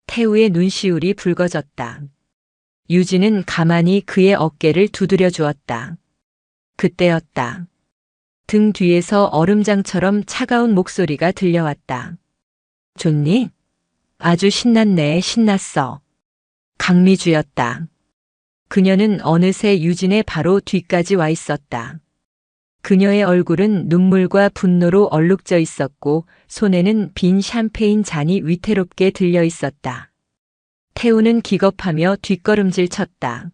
Speaker 1: 태우의 눈시울이 붉어졌다. 유진은 가만히 그의 어깨를 두드려 주었다. 그때였다. 등 뒤에서 얼음장처럼 차가운 목소리가 들려왔다. 좋니? 아주 신났네, 신났어. 강미주였다. 그녀는 어느새 유진의 바로 뒤까지 와 있었다. 그녀의 얼굴은 눈물과 분노로 얼룩져 있었고 손에는 빈 샴페인 잔이 위태롭게 들려 있었다. 태우는 기겁하며 뒷걸음질 쳤다.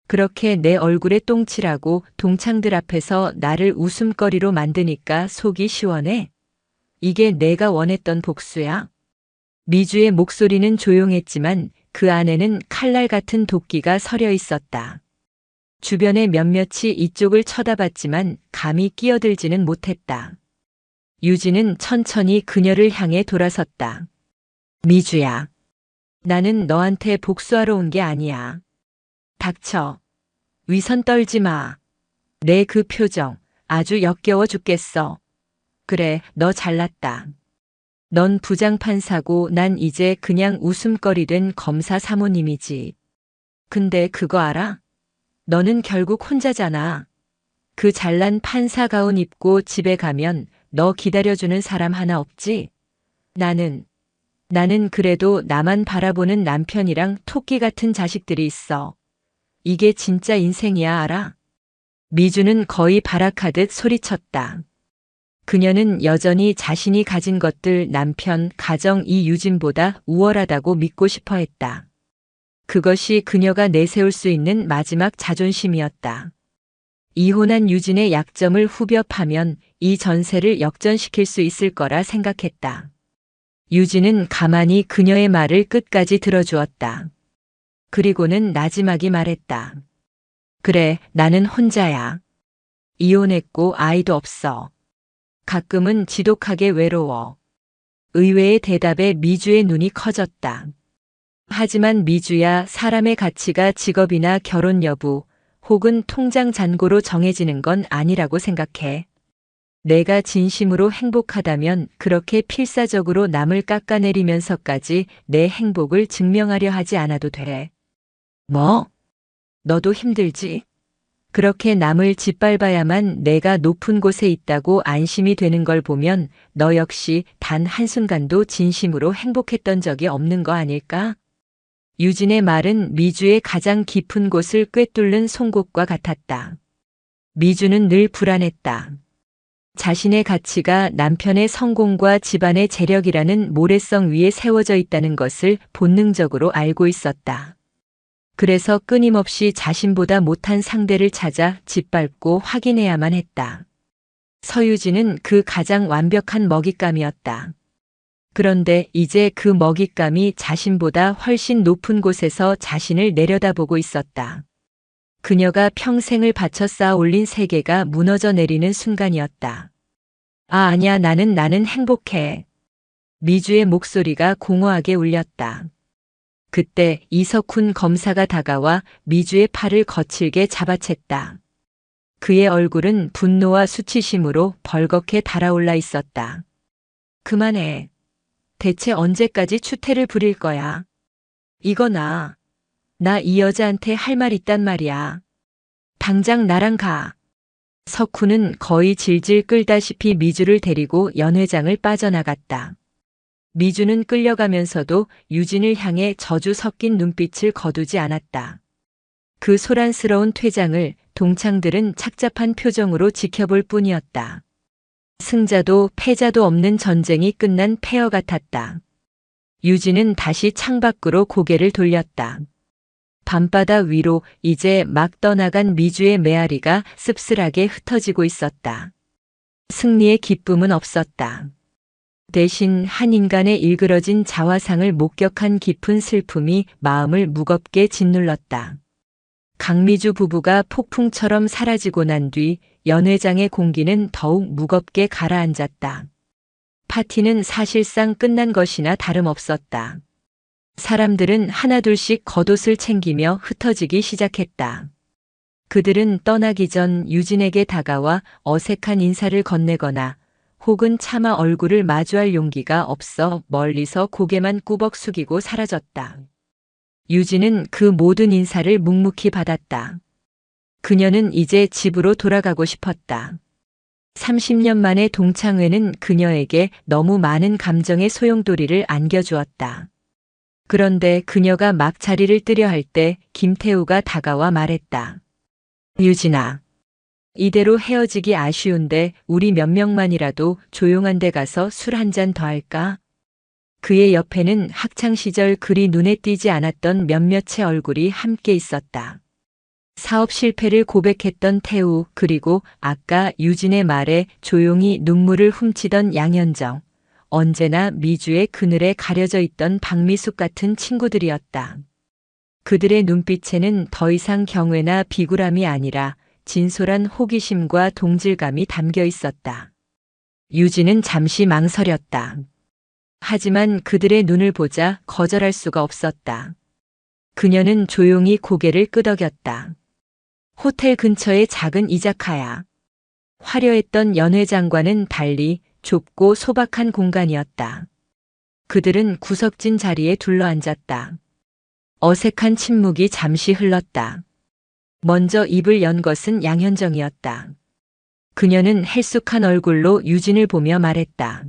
Speaker 1: 그렇게 내 얼굴에 똥칠하고 동창들 앞에서 나를 웃음거리로 만드니까 속이 시원해? 이게 내가 원했던 복수야? 미주의 목소리는 조용했지만 그 안에는 칼날 같은 도끼가 서려 있었다. 주변의 몇몇이 이쪽을 쳐다봤지만 감히 끼어들지는 못했다. 유진은 천천히 그녀를 향해 돌아섰다. 미주야. 나는 너한테 복수하러 온 게 아니야. 닥쳐. 위선 떨지 마. 내 그 표정 아주 역겨워 죽겠어. 그래, 너 잘났다. 넌 부장판사고 난 이제 그냥 웃음거리 된 검사 사모님이지. 근데 그거 알아? 너는 결국 혼자잖아. 그 잘난 판사 가운 입고 집에 가면 너 기다려주는 사람 하나 없지? 나는 그래도 나만 바라보는 남편이랑 토끼 같은 자식들이 있어. 이게 진짜 인생이야, 알아? 미주는 거의 발악하듯 소리쳤다. 그녀는 여전히 자신이 가진 것들, 남편, 가정, 이 유진보다 우월하다고 믿고 싶어 했다. 그것이 그녀가 내세울 수 있는 마지막 자존심이었다. 이혼한 유진의 약점을 후벼 파면 이 전세를 역전시킬 수 있을 거라 생각했다. 유진은 가만히 그녀의 말을 끝까지 들어주었다. 그리고는 나지막이 말했다. 그래, 나는 혼자야. 이혼했고 아이도 없어. 가끔은 지독하게 외로워. 의외의 대답에 미주의 눈이 커졌다. 하지만 미주야, 사람의 가치가 직업이나 결혼 여부 혹은 통장 잔고로 정해지는 건 아니라고 생각해. 내가 진심으로 행복하다면 그렇게 필사적으로 남을 깎아내리면서까지 내 행복을 증명하려 하지 않아도 돼. 뭐? 너도 힘들지? 그렇게 남을 짓밟아야만 내가 높은 곳에 있다고 안심이 되는 걸 보면 너 역시 단 한순간도 진심으로 행복했던 적이 없는 거 아닐까? 유진의 말은 미주의 가장 깊은 곳을 꿰뚫는 송곳과 같았다. 미주는 늘 불안했다. 자신의 가치가 남편의 성공과 집안의 재력이라는 모래성 위에 세워져 있다는 것을 본능적으로 알고 있었다. 그래서 끊임없이 자신보다 못한 상대를 찾아 짓밟고 확인해야만 했다. 서유진은 그 가장 완벽한 먹잇감이었다. 그런데 이제 그 먹잇감이 자신보다 훨씬 높은 곳에서 자신을 내려다보고 있었다. 그녀가 평생을 바쳐 쌓아 올린 세계가 무너져 내리는 순간이었다. 아니야, 나는 행복해. 미주의 목소리가 공허하게 울렸다. 그때 이석훈 검사가 다가와 미주의 팔을 거칠게 잡아챘다. 그의 얼굴은 분노와 수치심으로 벌겋게 달아올라 있었다. 그만해. 대체 언제까지 추태를 부릴 거야? 이거 나 이 여자한테 할 말 있단 말이야. 당장 나랑 가. 석훈은 거의 질질 끌다시피 미주를 데리고 연회장을 빠져나갔다. 미주는 끌려가면서도 유진을 향해 저주 섞인 눈빛을 거두지 않았다. 그 소란스러운 퇴장을 동창들은 착잡한 표정으로 지켜볼 뿐이었다. 승자도 패자도 없는 전쟁이 끝난 폐허 같았다. 유진은 다시 창밖으로 고개를 돌렸다. 밤바다 위로 이제 막 떠나간 미주의 메아리가 씁쓸하게 흩어지고 있었다. 승리의 기쁨은 없었다. 대신 한 인간의 일그러진 자화상을 목격한 깊은 슬픔이 마음을 무겁게 짓눌렀다. 강미주 부부가 폭풍처럼 사라지고 난 뒤 연회장의 공기는 더욱 무겁게 가라앉았다. 파티는 사실상 끝난 것이나 다름없었다. 사람들은 하나둘씩 겉옷을 챙기며 흩어지기 시작했다. 그들은 떠나기 전 유진에게 다가와 어색한 인사를 건네거나 혹은 차마 얼굴을 마주할 용기가 없어 멀리서 고개만 꾸벅 숙이고 사라졌다. 유진은 그 모든 인사를 묵묵히 받았다. 그녀는 이제 집으로 돌아가고 싶었다. 30년 만의 동창회는 그녀에게 너무 많은 감정의 소용돌이를 안겨주었다. 그런데 그녀가 막 자리를 뜨려 할 때 김태우가 다가와 말했다. 유진아, 이대로 헤어지기 아쉬운데 우리 몇 명만이라도 조용한 데 가서 술 한 잔 더 할까? 그의 옆에는 학창시절 그리 눈에 띄지 않았던 몇몇의 얼굴이 함께 있었다. 사업 실패를 고백했던 태우, 그리고 아까 유진의 말에 조용히 눈물을 훔치던 양현정, 언제나 미주의 그늘에 가려져 있던 박미숙 같은 친구들이었다. 그들의 눈빛에는 더 이상 경외나 비굴함이 아니라 진솔한 호기심과 동질감이 담겨 있었다. 유진은 잠시 망설였다. 하지만 그들의 눈을 보자 거절할 수가 없었다. 그녀는 조용히 고개를 끄덕였다. 호텔 근처의 작은 이자카야. 화려했던 연회장과는 달리 좁고 소박한 공간이었다. 그들은 구석진 자리에 둘러앉았다. 어색한 침묵이 잠시 흘렀다. 먼저 입을 연 것은 양현정이었다. 그녀는 헬쑥한 얼굴로 유진을 보며 말했다.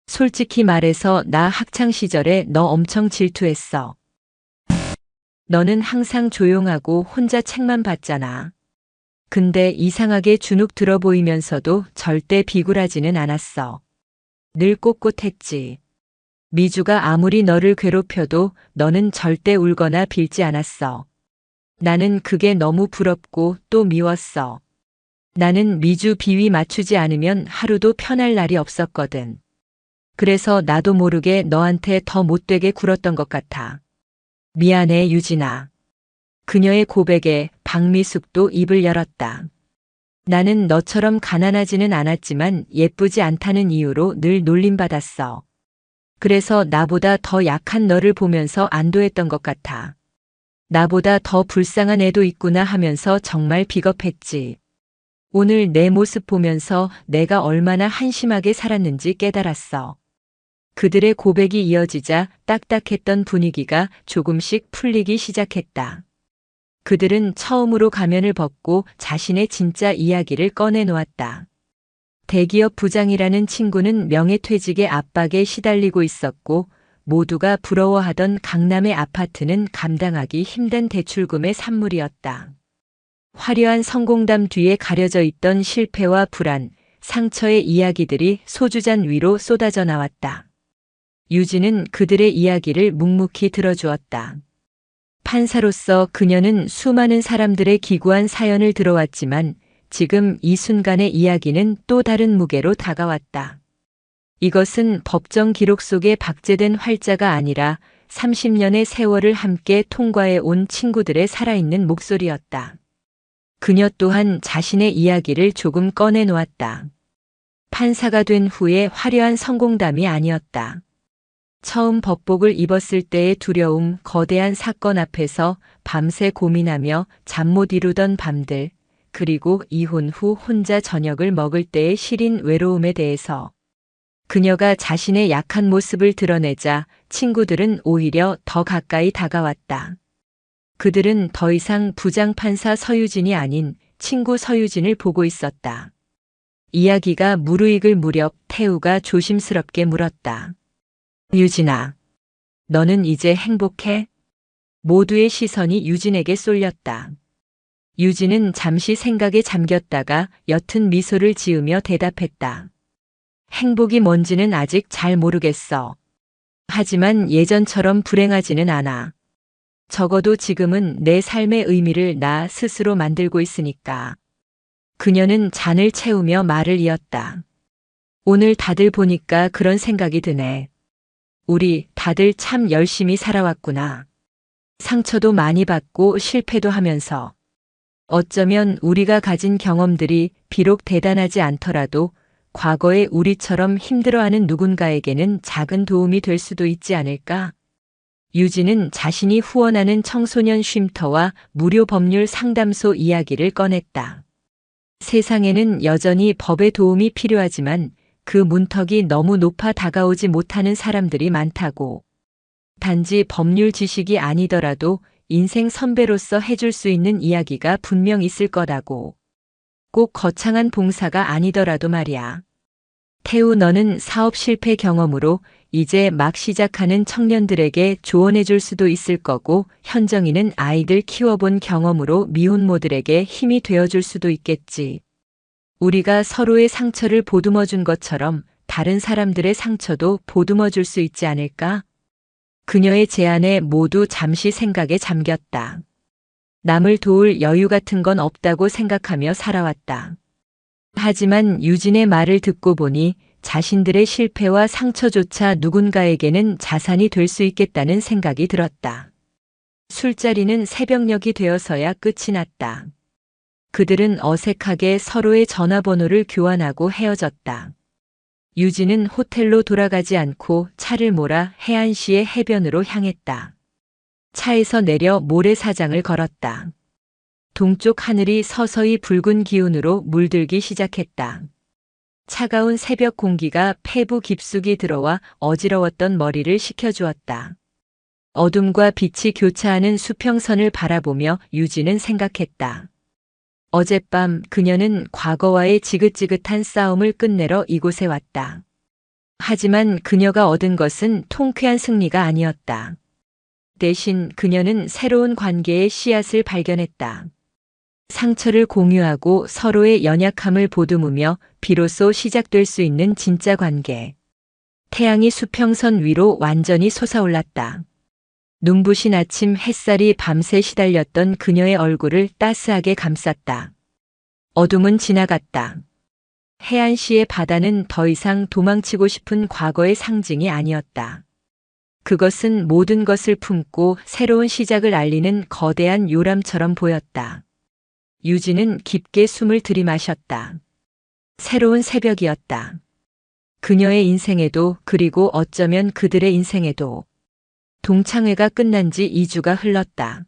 Speaker 1: 솔직히 말해서 나 학창 시절에 너 엄청 질투했어. 너는 항상 조용하고 혼자 책만 봤잖아. 근데 이상하게 주눅 들어 보이면서도 절대 비굴하지는 않았어. 늘 꼿꼿했지. 미주가 아무리 너를 괴롭혀도 너는 절대 울거나 빌지 않았어. 나는 그게 너무 부럽고 또 미웠어. 나는 미주 비위 맞추지 않으면 하루도 편할 날이 없었거든. 그래서 나도 모르게 너한테 더 못되게 굴었던 것 같아. 미안해, 유진아. 그녀의 고백에 박미숙도 입을 열었다. 나는 너처럼 가난하지는 않았지만 예쁘지 않다는 이유로 늘 놀림받았어. 그래서 나보다 더 약한 너를 보면서 안도했던 것 같아. 나보다 더 불쌍한 애도 있구나 하면서 정말 비겁했지. 오늘 내 모습 보면서 내가 얼마나 한심하게 살았는지 깨달았어. 그들의 고백이 이어지자 딱딱했던 분위기가 조금씩 풀리기 시작했다. 그들은 처음으로 가면을 벗고 자신의 진짜 이야기를 꺼내놓았다. 대기업 부장이라는 친구는 명예퇴직의 압박에 시달리고 있었고 모두가 부러워하던 강남의 아파트는 감당하기 힘든 대출금의 산물이었다. 화려한 성공담 뒤에 가려져 있던 실패와 불안, 상처의 이야기들이 소주잔 위로 쏟아져 나왔다. 유진은 그들의 이야기를 묵묵히 들어주었다. 판사로서 그녀는 수많은 사람들의 기구한 사연을 들어왔지만 지금 이 순간의 이야기는 또 다른 무게로 다가왔다. 이것은 법정 기록 속에 박제된 활자가 아니라 30년의 세월을 함께 통과해 온 친구들의 살아있는 목소리였다. 그녀 또한 자신의 이야기를 조금 꺼내놓았다. 판사가 된 후에 화려한 성공담이 아니었다. 처음 법복을 입었을 때의 두려움, 거대한 사건 앞에서 밤새 고민하며 잠 못 이루던 밤들, 그리고 이혼 후 혼자 저녁을 먹을 때의 시린 외로움에 대해서 그녀가 자신의 약한 모습을 드러내자 친구들은 오히려 더 가까이 다가왔다. 그들은 더 이상 부장판사 서유진이 아닌 친구 서유진을 보고 있었다. 이야기가 무르익을 무렵 태우가 조심스럽게 물었다. 유진아, 너는 이제 행복해? 모두의 시선이 유진에게 쏠렸다. 유진은 잠시 생각에 잠겼다가 옅은 미소를 지으며 대답했다. 행복이 뭔지는 아직 잘 모르겠어. 하지만 예전처럼 불행하지는 않아. 적어도 지금은 내 삶의 의미를 나 스스로 만들고 있으니까. 그녀는 잔을 채우며 말을 이었다. 오늘 다들 보니까 그런 생각이 드네. 우리 다들 참 열심히 살아왔구나. 상처도 많이 받고 실패도 하면서. 어쩌면 우리가 가진 경험들이 비록 대단하지 않더라도 과거의 우리처럼 힘들어하는 누군가에게는 작은 도움이 될 수도 있지 않을까? 유진은 자신이 후원하는 청소년 쉼터와 무료 법률 상담소 이야기를 꺼냈다. 세상에는 여전히 법의 도움이 필요하지만 그 문턱이 너무 높아 다가오지 못하는 사람들이 많다고. 단지 법률 지식이 아니더라도 인생 선배로서 해줄 수 있는 이야기가 분명 있을 거라고. 꼭 거창한 봉사가 아니더라도 말이야. 태우, 너는 사업 실패 경험으로 이제 막 시작하는 청년들에게 조언해 줄 수도 있을 거고, 현정이는 아이들 키워본 경험으로 미혼모들에게 힘이 되어 줄 수도 있겠지. 우리가 서로의 상처를 보듬어 준 것처럼 다른 사람들의 상처도 보듬어 줄 수 있지 않을까? 그녀의 제안에 모두 잠시 생각에 잠겼다. 남을 도울 여유 같은 건 없다고 생각하며 살아왔다. 하지만 유진의 말을 듣고 보니 자신들의 실패와 상처조차 누군가에게는 자산이 될 수 있겠다는 생각이 들었다. 술자리는 새벽녘이 되어서야 끝이 났다. 그들은 어색하게 서로의 전화번호를 교환하고 헤어졌다. 유진은 호텔로 돌아가지 않고 차를 몰아 해안시의 해변으로 향했다. 차에서 내려 모래사장을 걸었다. 동쪽 하늘이 서서히 붉은 기운으로 물들기 시작했다. 차가운 새벽 공기가 폐부 깊숙이 들어와 어지러웠던 머리를 식혀주었다. 어둠과 빛이 교차하는 수평선을 바라보며 유진은 생각했다. 어젯밤 그녀는 과거와의 지긋지긋한 싸움을 끝내러 이곳에 왔다. 하지만 그녀가 얻은 것은 통쾌한 승리가 아니었다. 대신 그녀는 새로운 관계의 씨앗을 발견했다. 상처를 공유하고 서로의 연약함을 보듬으며 비로소 시작될 수 있는 진짜 관계. 태양이 수평선 위로 완전히 솟아올랐다. 눈부신 아침 햇살이 밤새 시달렸던 그녀의 얼굴을 따스하게 감쌌다. 어둠은 지나갔다. 해안시의 바다는 더 이상 도망치고 싶은 과거의 상징이 아니었다. 그것은 모든 것을 품고 새로운 시작을 알리는 거대한 요람처럼 보였다. 유진은 깊게 숨을 들이마셨다. 새로운 새벽이었다. 그녀의 인생에도 그리고 어쩌면 그들의 인생에도. 동창회가 끝난 지 2주가 흘렀다.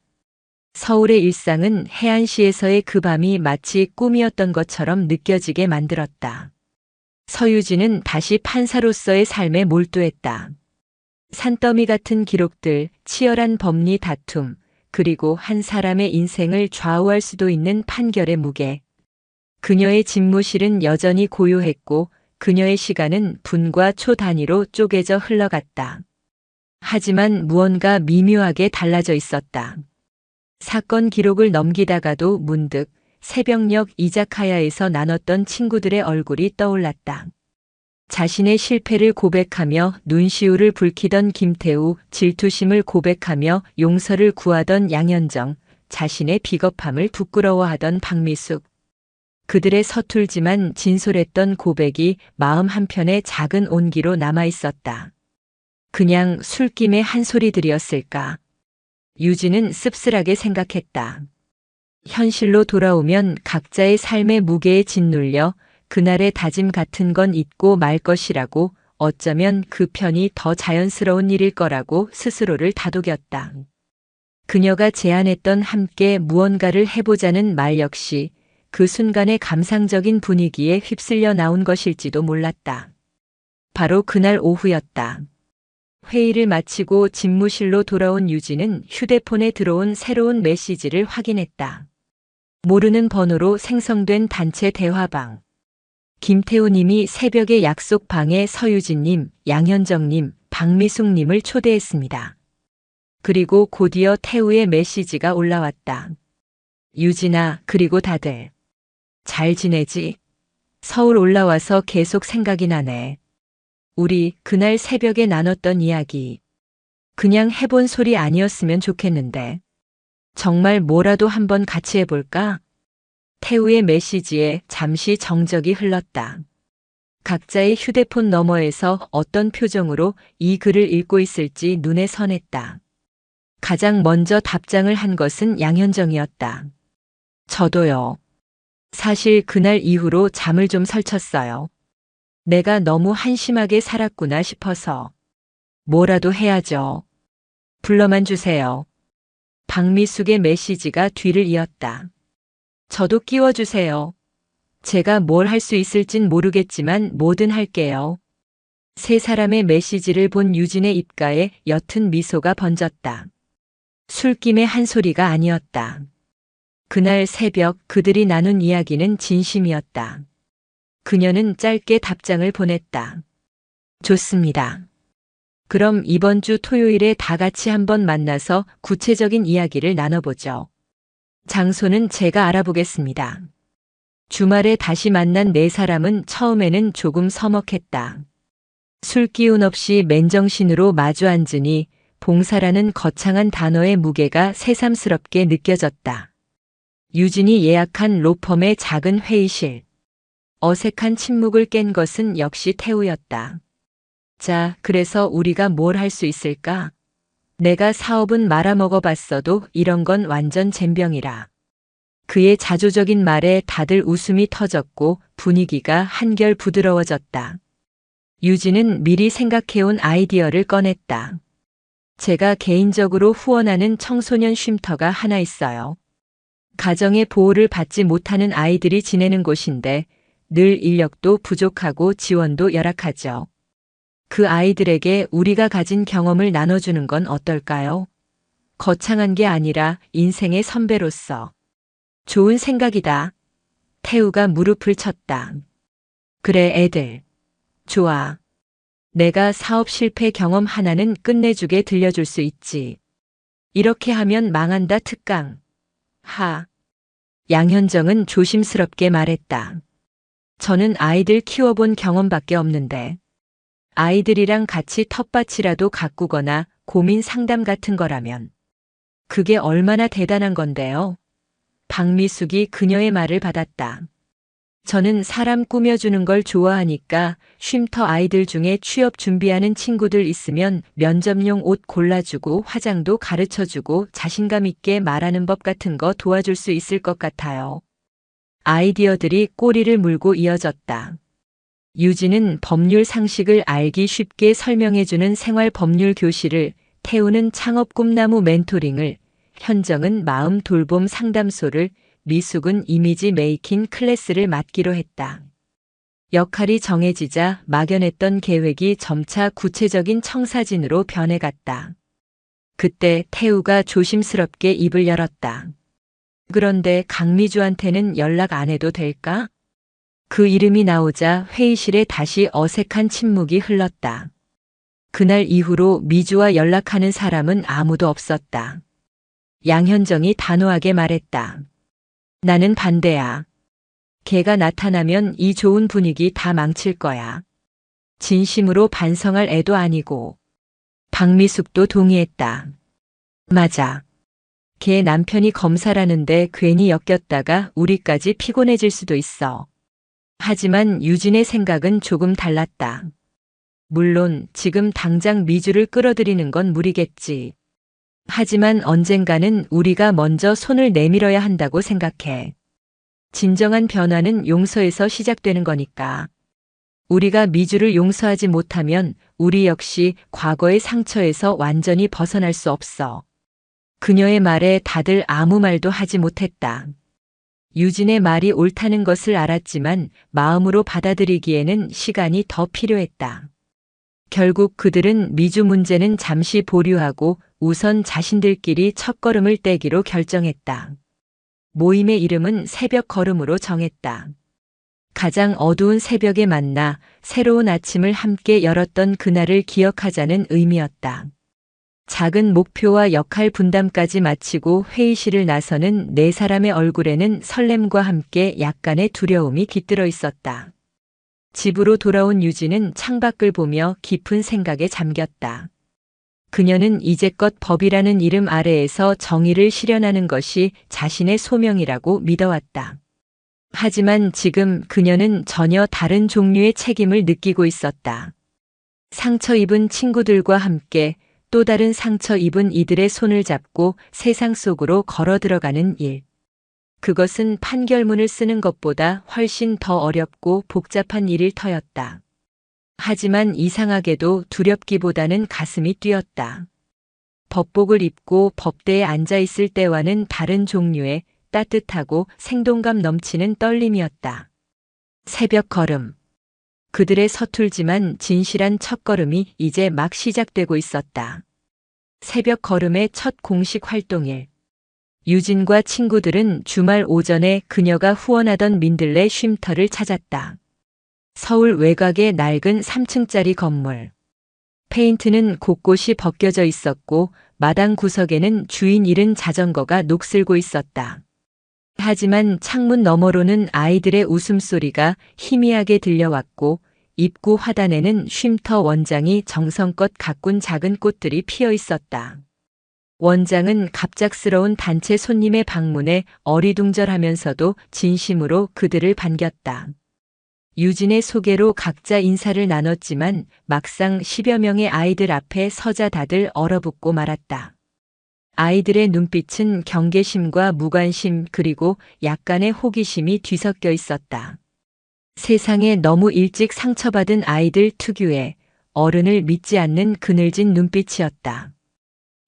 Speaker 1: 서울의 일상은 해안시에서의 그 밤이 마치 꿈이었던 것처럼 느껴지게 만들었다. 서유진은 다시 판사로서의 삶에 몰두했다. 산더미 같은 기록들, 치열한 법리 다툼, 그리고 한 사람의 인생을 좌우할 수도 있는 판결의 무게. 그녀의 집무실은 여전히 고요했고 그녀의 시간은 분과 초 단위로 쪼개져 흘러갔다. 하지만 무언가 미묘하게 달라져 있었다. 사건 기록을 넘기다가도 문득 새벽녘 이자카야에서 나눴던 친구들의 얼굴이 떠올랐다. 자신의 실패를 고백하며 눈시울을 붉히던 김태우, 질투심을 고백하며 용서를 구하던 양현정, 자신의 비겁함을 부끄러워하던 박미숙. 그들의 서툴지만 진솔했던 고백이 마음 한편에 작은 온기로 남아있었다. 그냥 술김의 한 소리들이었을까? 유진은 씁쓸하게 생각했다. 현실로 돌아오면 각자의 삶의 무게에 짓눌려 그날의 다짐 같은 건 잊고 말 것이라고, 어쩌면 그 편이 더 자연스러운 일일 거라고 스스로를 다독였다. 그녀가 제안했던 함께 무언가를 해보자는 말 역시 그 순간의 감상적인 분위기에 휩쓸려 나온 것일지도 몰랐다. 바로 그날 오후였다. 회의를 마치고 집무실로 돌아온 유진은 휴대폰에 들어온 새로운 메시지를 확인했다. 모르는 번호로 생성된 단체 대화방. 김태우님이 새벽에 약속방에 서유진님, 양현정님, 박미숙님을 초대했습니다. 그리고 곧이어 태우의 메시지가 올라왔다. 유진아, 그리고 다들 잘 지내지? 서울 올라와서 계속 생각이 나네. 우리 그날 새벽에 나눴던 이야기. 그냥 해본 소리 아니었으면 좋겠는데. 정말 뭐라도 한번 같이 해볼까? 태우의 메시지에 잠시 정적이 흘렀다. 각자의 휴대폰 너머에서 어떤 표정으로 이 글을 읽고 있을지 눈에 선했다. 가장 먼저 답장을 한 것은 양현정이었다. 저도요. 사실 그날 이후로 잠을 좀 설쳤어요. 내가 너무 한심하게 살았구나 싶어서. 뭐라도 해야죠. 불러만 주세요. 박미숙의 메시지가 뒤를 이었다. 저도 끼워주세요. 제가 뭘 할 수 있을진 모르겠지만 뭐든 할게요. 세 사람의 메시지를 본 유진의 입가에 옅은 미소가 번졌다. 술김의 한 소리가 아니었다. 그날 새벽 그들이 나눈 이야기는 진심이었다. 그녀는 짧게 답장을 보냈다. 좋습니다. 그럼 이번 주 토요일에 다 같이 한번 만나서 구체적인 이야기를 나눠보죠. 장소는 제가 알아보겠습니다. 주말에 다시 만난 네 사람은 처음에는 조금 서먹했다. 술기운 없이 맨정신으로 마주 앉으니 봉사라는 거창한 단어의 무게가 새삼스럽게 느껴졌다. 유진이 예약한 로펌의 작은 회의실. 어색한 침묵을 깬 것은 역시 태우였다. 자, 그래서 우리가 뭘 할 수 있을까? 내가 사업은 말아먹어봤어도 이런 건 완전 젬병이라. 그의 자조적인 말에 다들 웃음이 터졌고 분위기가 한결 부드러워졌다. 유진은 미리 생각해온 아이디어를 꺼냈다. 제가 개인적으로 후원하는 청소년 쉼터가 하나 있어요. 가정의 보호를 받지 못하는 아이들이 지내는 곳인데 늘 인력도 부족하고 지원도 열악하죠. 그 아이들에게 우리가 가진 경험을 나눠주는 건 어떨까요? 거창한 게 아니라 인생의 선배로서. 좋은 생각이다. 태우가 무릎을 쳤다. 그래, 애들. 좋아. 내가 사업 실패 경험 하나는 끝내주게 들려줄 수 있지. 이렇게 하면 망한다, 특강. 양현정은 조심스럽게 말했다. 저는 아이들 키워본 경험밖에 없는데. 아이들이랑 같이 텃밭이라도 가꾸거나 고민 상담 같은 거라면. 그게 얼마나 대단한 건데요. 박미숙이 그녀의 말을 받았다. 저는 사람 꾸며주는 걸 좋아하니까 쉼터 아이들 중에 취업 준비하는 친구들 있으면 면접용 옷 골라주고 화장도 가르쳐주고 자신감 있게 말하는 법 같은 거 도와줄 수 있을 것 같아요. 아이디어들이 꼬리를 물고 이어졌다. 유진은 법률 상식을 알기 쉽게 설명해주는 생활 법률 교실을, 태우는 창업 꿈나무 멘토링을, 현정은 마음 돌봄 상담소를, 미숙은 이미지 메이킹 클래스를 맡기로 했다. 역할이 정해지자 막연했던 계획이 점차 구체적인 청사진으로 변해갔다. 그때 태우가 조심스럽게 입을 열었다. 그런데 강미주한테는 연락 안 해도 될까? 그 이름이 나오자 회의실에 다시 어색한 침묵이 흘렀다. 그날 이후로 미주와 연락하는 사람은 아무도 없었다. 양현정이 단호하게 말했다. 나는 반대야. 걔가 나타나면 이 좋은 분위기 다 망칠 거야. 진심으로 반성할 애도 아니고. 박미숙도 동의했다. 맞아. 걔 남편이 검사라는데 괜히 엮였다가 우리까지 피곤해질 수도 있어. 하지만 유진의 생각은 조금 달랐다. 물론 지금 당장 미주를 끌어들이는 건 무리겠지. 하지만 언젠가는 우리가 먼저 손을 내밀어야 한다고 생각해. 진정한 변화는 용서에서 시작되는 거니까. 우리가 미주를 용서하지 못하면 우리 역시 과거의 상처에서 완전히 벗어날 수 없어. 그녀의 말에 다들 아무 말도 하지 못했다. 유진의 말이 옳다는 것을 알았지만 마음으로 받아들이기에는 시간이 더 필요했다. 결국 그들은 미주 문제는 잠시 보류하고 우선 자신들끼리 첫걸음을 떼기로 결정했다. 모임의 이름은 새벽 걸음으로 정했다. 가장 어두운 새벽에 만나 새로운 아침을 함께 열었던 그날을 기억하자는 의미였다. 작은 목표와 역할 분담까지 마치고 회의실을 나서는 네 사람의 얼굴에는 설렘과 함께 약간의 두려움이 깃들어 있었다. 집으로 돌아온 유진은 창밖을 보며 깊은 생각에 잠겼다. 그녀는 이제껏 법이라는 이름 아래에서 정의를 실현하는 것이 자신의 소명이라고 믿어왔다. 하지만 지금 그녀는 전혀 다른 종류의 책임을 느끼고 있었다. 상처 입은 친구들과 함께 또 다른 상처 입은 이들의 손을 잡고 세상 속으로 걸어 들어가는 일. 그것은 판결문을 쓰는 것보다 훨씬 더 어렵고 복잡한 일일 터였다. 하지만 이상하게도 두렵기보다는 가슴이 뛰었다. 법복을 입고 법대에 앉아 있을 때와는 다른 종류의 따뜻하고 생동감 넘치는 떨림이었다. 새벽 걸음. 그들의 서툴지만 진실한 첫걸음이 이제 막 시작되고 있었다. 새벽 걸음의 첫 공식 활동일. 유진과 친구들은 주말 오전에 그녀가 후원하던 민들레 쉼터를 찾았다. 서울 외곽의 낡은 3층짜리 건물. 페인트는 곳곳이 벗겨져 있었고 마당 구석에는 주인 잃은 자전거가 녹슬고 있었다. 하지만 창문 너머로는 아이들의 웃음소리가 희미하게 들려왔고 입구 화단에는 쉼터 원장이 정성껏 가꾼 작은 꽃들이 피어 있었다. 원장은 갑작스러운 단체 손님의 방문에 어리둥절하면서도 진심으로 그들을 반겼다. 유진의 소개로 각자 인사를 나눴지만 막상 10여 명의 아이들 앞에 서자 다들 얼어붙고 말았다. 아이들의 눈빛은 경계심과 무관심 그리고 약간의 호기심이 뒤섞여 있었다. 세상에 너무 일찍 상처받은 아이들 특유의 어른을 믿지 않는 그늘진 눈빛이었다.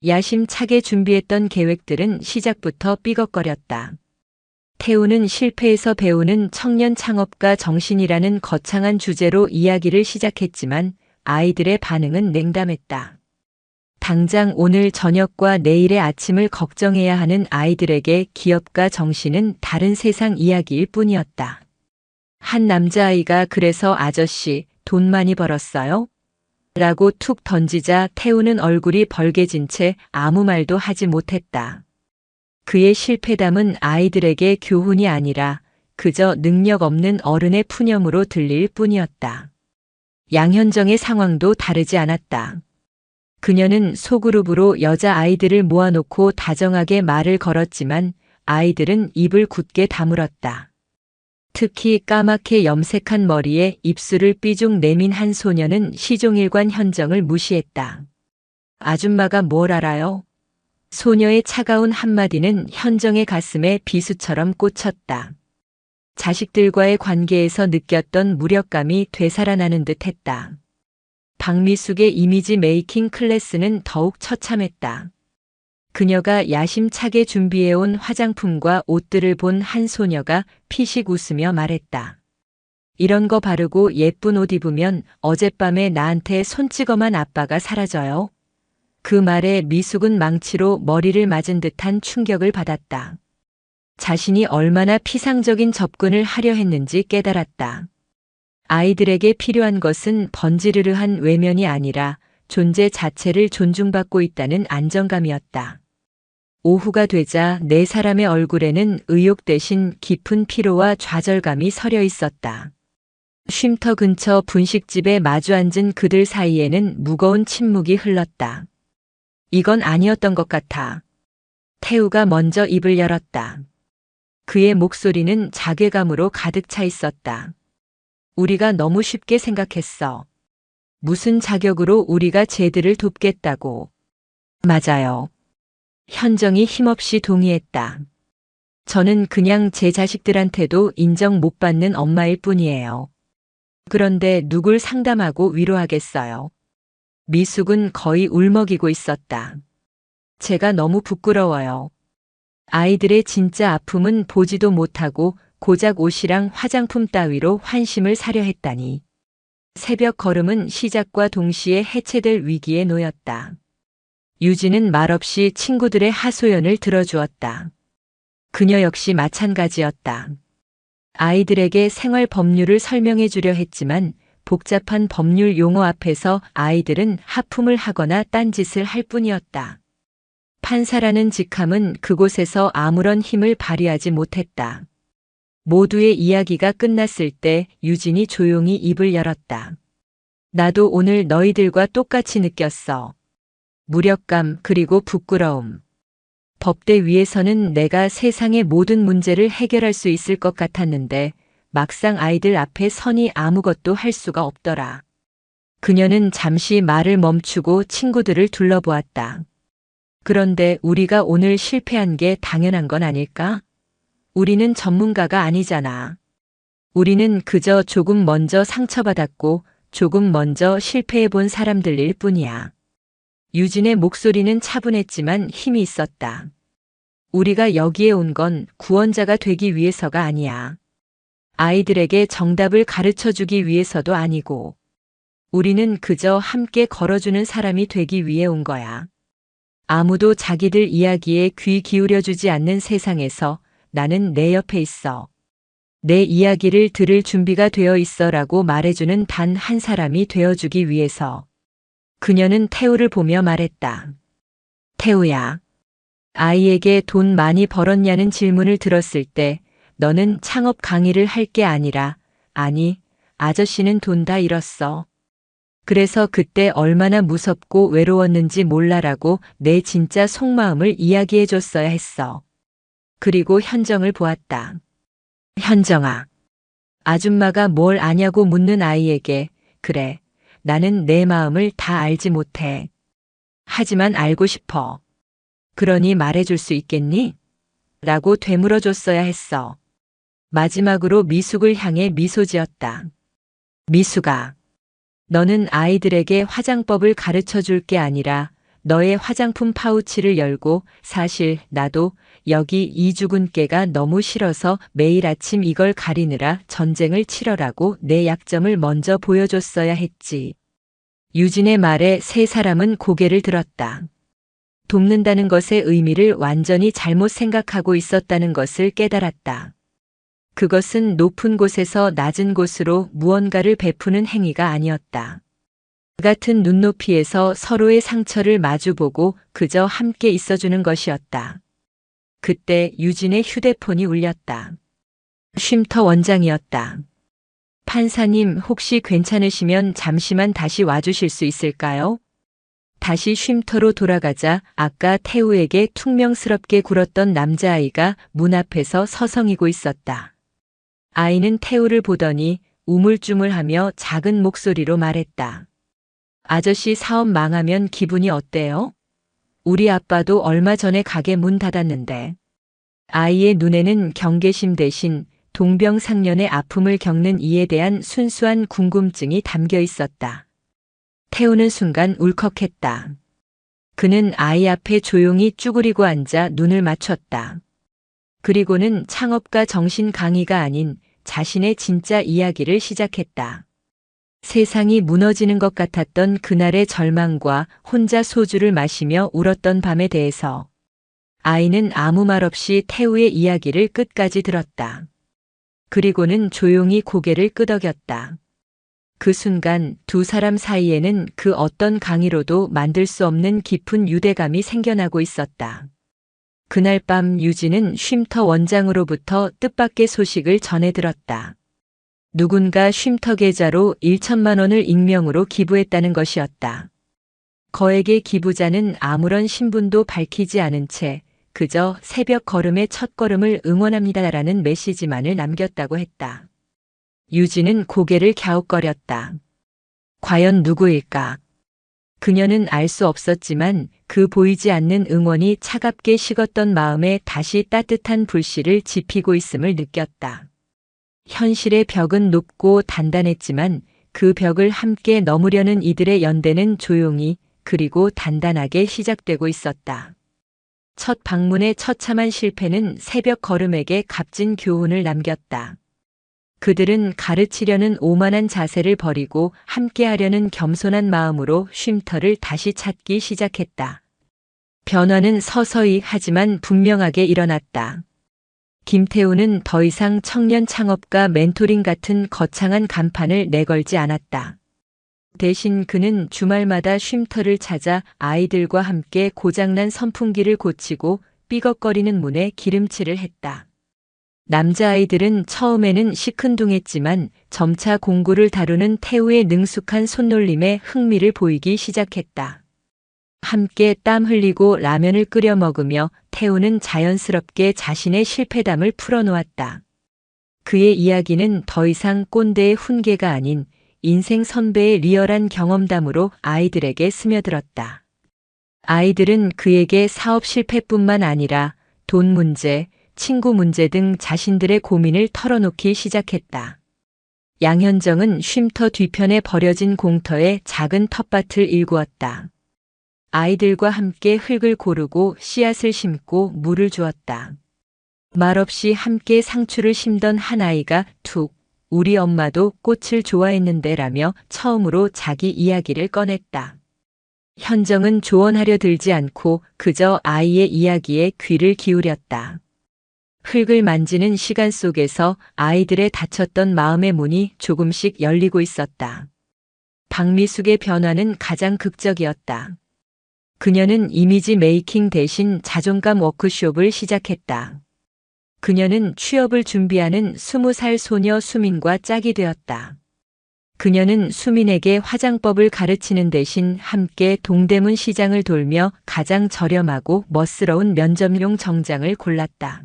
Speaker 1: 야심차게 준비했던 계획들은 시작부터 삐걱거렸다. 태우는 실패에서 배우는 청년 창업가 정신이라는 거창한 주제로 이야기를 시작했지만 아이들의 반응은 냉담했다. 당장 오늘 저녁과 내일의 아침을 걱정해야 하는 아이들에게 기업가 정신은 다른 세상 이야기일 뿐이었다. 한 남자아이가 그래서 아저씨, 돈 많이 벌었어요? 라고 툭 던지자 태우는 얼굴이 벌개진 채 아무 말도 하지 못했다. 그의 실패담은 아이들에게 교훈이 아니라 그저 능력 없는 어른의 푸념으로 들릴 뿐이었다. 양현정의 상황도 다르지 않았다. 그녀는 소그룹으로 여자아이들을 모아놓고 다정하게 말을 걸었지만 아이들은 입을 굳게 다물었다. 특히 까맣게 염색한 머리에 입술을 삐죽 내민 한 소녀는 시종일관 현정을 무시했다. 아줌마가 뭘 알아요? 소녀의 차가운 한마디는 현정의 가슴에 비수처럼 꽂혔다. 자식들과의 관계에서 느꼈던 무력감이 되살아나는 듯 했다. 박미숙의 이미지 메이킹 클래스는 더욱 처참했다. 그녀가 야심차게 준비해온 화장품과 옷들을 본 한 소녀가 피식 웃으며 말했다. 이런 거 바르고 예쁜 옷 입으면 어젯밤에 나한테 손찌검한 아빠가 사라져요. 그 말에 미숙은 망치로 머리를 맞은 듯한 충격을 받았다. 자신이 얼마나 피상적인 접근을 하려 했는지 깨달았다. 아이들에게 필요한 것은 번지르르한 외면이 아니라 존재 자체를 존중받고 있다는 안정감이었다. 오후가 되자 네 사람의 얼굴에는 의욕 대신 깊은 피로와 좌절감이 서려 있었다. 쉼터 근처 분식집에 마주 앉은 그들 사이에는 무거운 침묵이 흘렀다. 이건 아니었던 것 같아. 태우가 먼저 입을 열었다. 그의 목소리는 자괴감으로 가득 차 있었다. 우리가 너무 쉽게 생각했어. 무슨 자격으로 우리가 쟤들을 돕겠다고. 맞아요. 현정이 힘없이 동의했다. 저는 그냥 제 자식들한테도 인정 못 받는 엄마일 뿐이에요. 그런데 누굴 상담하고 위로하겠어요. 미숙은 거의 울먹이고 있었다. 제가 너무 부끄러워요. 아이들의 진짜 아픔은 보지도 못하고 고작 옷이랑 화장품 따위로 환심을 사려 했다니. 새벽 걸음은 시작과 동시에 해체될 위기에 놓였다. 유진은 말없이 친구들의 하소연을 들어주었다. 그녀 역시 마찬가지였다. 아이들에게 생활 법률을 설명해 주려 했지만 복잡한 법률 용어 앞에서 아이들은 하품을 하거나 딴짓을 할 뿐이었다. 판사라는 직함은 그곳에서 아무런 힘을 발휘하지 못했다. 모두의 이야기가 끝났을 때 유진이 조용히 입을 열었다. 나도 오늘 너희들과 똑같이 느꼈어. 무력감 그리고 부끄러움. 법대 위에서는 내가 세상의 모든 문제를 해결할 수 있을 것 같았는데 막상 아이들 앞에 서니 아무것도 할 수가 없더라. 그녀는 잠시 말을 멈추고 친구들을 둘러보았다. 그런데 우리가 오늘 실패한 게 당연한 건 아닐까? 우리는 전문가가 아니잖아. 우리는 그저 조금 먼저 상처받았고 조금 먼저 실패해본 사람들일 뿐이야. 유진의 목소리는 차분했지만 힘이 있었다. 우리가 여기에 온 건 구원자가 되기 위해서가 아니야. 아이들에게 정답을 가르쳐 주기 위해서도 아니고. 우리는 그저 함께 걸어주는 사람이 되기 위해 온 거야. 아무도 자기들 이야기에 귀 기울여주지 않는 세상에서 나는 내 옆에 있어. 내 이야기를 들을 준비가 되어 있어라고 말해주는 단 한 사람이 되어주기 위해서. 그녀는 태우를 보며 말했다. 태우야. 아이에게 돈 많이 벌었냐는 질문을 들었을 때 너는 창업 강의를 할 게 아니라 아니, 아저씨는 돈 다 잃었어. 그래서 그때 얼마나 무섭고 외로웠는지 몰라라고 내 진짜 속마음을 이야기해 줬어야 했어. 그리고 현정을 보았다. 현정아. 아줌마가 뭘 아냐고 묻는 아이에게 그래, 나는 내 마음을 다 알지 못해. 하지만 알고 싶어. 그러니 말해줄 수 있겠니? 라고 되물어줬어야 했어. 마지막으로 미숙을 향해 미소 지었다. 미숙아. 너는 아이들에게 화장법을 가르쳐 줄 게 아니라 너의 화장품 파우치를 열고 사실 나도 여기 이 죽은 깨가 너무 싫어서 매일 아침 이걸 가리느라 전쟁을 치러라고 내 약점을 먼저 보여줬어야 했지. 유진의 말에 세 사람은 고개를 들었다. 돕는다는 것의 의미를 완전히 잘못 생각하고 있었다는 것을 깨달았다. 그것은 높은 곳에서 낮은 곳으로 무언가를 베푸는 행위가 아니었다. 같은 눈높이에서 서로의 상처를 마주보고 그저 함께 있어주는 것이었다. 그때 유진의 휴대폰이 울렸다. 쉼터 원장이었다. 판사님, 혹시 괜찮으시면 잠시만 다시 와주실 수 있을까요? 다시 쉼터로 돌아가자 아까 태우에게 퉁명스럽게 굴었던 남자아이가 문 앞에서 서성이고 있었다. 아이는 태우를 보더니 우물쭈물하며 작은 목소리로 말했다. 아저씨 사업 망하면 기분이 어때요? 우리 아빠도 얼마 전에 가게 문 닫았는데. 아이의 눈에는 경계심 대신 동병상련의 아픔을 겪는 이에 대한 순수한 궁금증이 담겨 있었다. 태우는 순간 울컥했다. 그는 아이 앞에 조용히 쭈그리고 앉아 눈을 맞췄다. 그리고는 창업가 정신 강의가 아닌 자신의 진짜 이야기를 시작했다. 세상이 무너지는 것 같았던 그날의 절망과 혼자 소주를 마시며 울었던 밤에 대해서. 아이는 아무 말 없이 태우의 이야기를 끝까지 들었다. 그리고는 조용히 고개를 끄덕였다. 그 순간 두 사람 사이에는 그 어떤 강의로도 만들 수 없는 깊은 유대감이 생겨나고 있었다. 그날 밤 유진은 쉼터 원장으로부터 뜻밖의 소식을 전해 들었다. 누군가 쉼터 계좌로 1천만 원을 익명으로 기부했다는 것이었다. 거액의 기부자는 아무런 신분도 밝히지 않은 채 그저 새벽 걸음의 첫걸음을 응원합니다라는 메시지만을 남겼다고 했다. 유진은 고개를 갸웃거렸다. 과연 누구일까? 그녀는 알 수 없었지만 그 보이지 않는 응원이 차갑게 식었던 마음에 다시 따뜻한 불씨를 지피고 있음을 느꼈다. 현실의 벽은 높고 단단했지만 그 벽을 함께 넘으려는 이들의 연대는 조용히 그리고 단단하게 시작되고 있었다. 첫 방문의 처참한 실패는 새벽 걸음에게 값진 교훈을 남겼다. 그들은 가르치려는 오만한 자세를 버리고 함께하려는 겸손한 마음으로 쉼터를 다시 찾기 시작했다. 변화는 서서히 하지만 분명하게 일어났다. 김태우는 더 이상 청년 창업가 멘토링 같은 거창한 간판을 내걸지 않았다. 대신 그는 주말마다 쉼터를 찾아 아이들과 함께 고장난 선풍기를 고치고 삐걱거리는 문에 기름칠을 했다. 남자아이들은 처음에는 시큰둥했지만 점차 공구를 다루는 태우의 능숙한 손놀림에 흥미를 보이기 시작했다. 함께 땀 흘리고 라면을 끓여 먹으며 태우는 자연스럽게 자신의 실패담을 풀어놓았다. 그의 이야기는 더 이상 꼰대의 훈계가 아닌 인생 선배의 리얼한 경험담으로 아이들에게 스며들었다. 아이들은 그에게 사업 실패뿐만 아니라 돈 문제, 친구 문제 등 자신들의 고민을 털어놓기 시작했다. 양현정은 쉼터 뒤편에 버려진 공터에 작은 텃밭을 일구었다. 아이들과 함께 흙을 고르고 씨앗을 심고 물을 주었다. 말없이 함께 상추를 심던 한 아이가 툭 우리 엄마도 꽃을 좋아했는데 라며 처음으로 자기 이야기를 꺼냈다. 현정은 조언하려 들지 않고 그저 아이의 이야기에 귀를 기울였다. 흙을 만지는 시간 속에서 아이들의 닫혔던 마음의 문이 조금씩 열리고 있었다. 박미숙의 변화는 가장 극적이었다. 그녀는 이미지 메이킹 대신 자존감 워크숍을 시작했다. 그녀는 취업을 준비하는 20살 소녀 수민과 짝이 되었다. 그녀는 수민에게 화장법을 가르치는 대신 함께 동대문 시장을 돌며 가장 저렴하고 멋스러운 면접용 정장을 골랐다.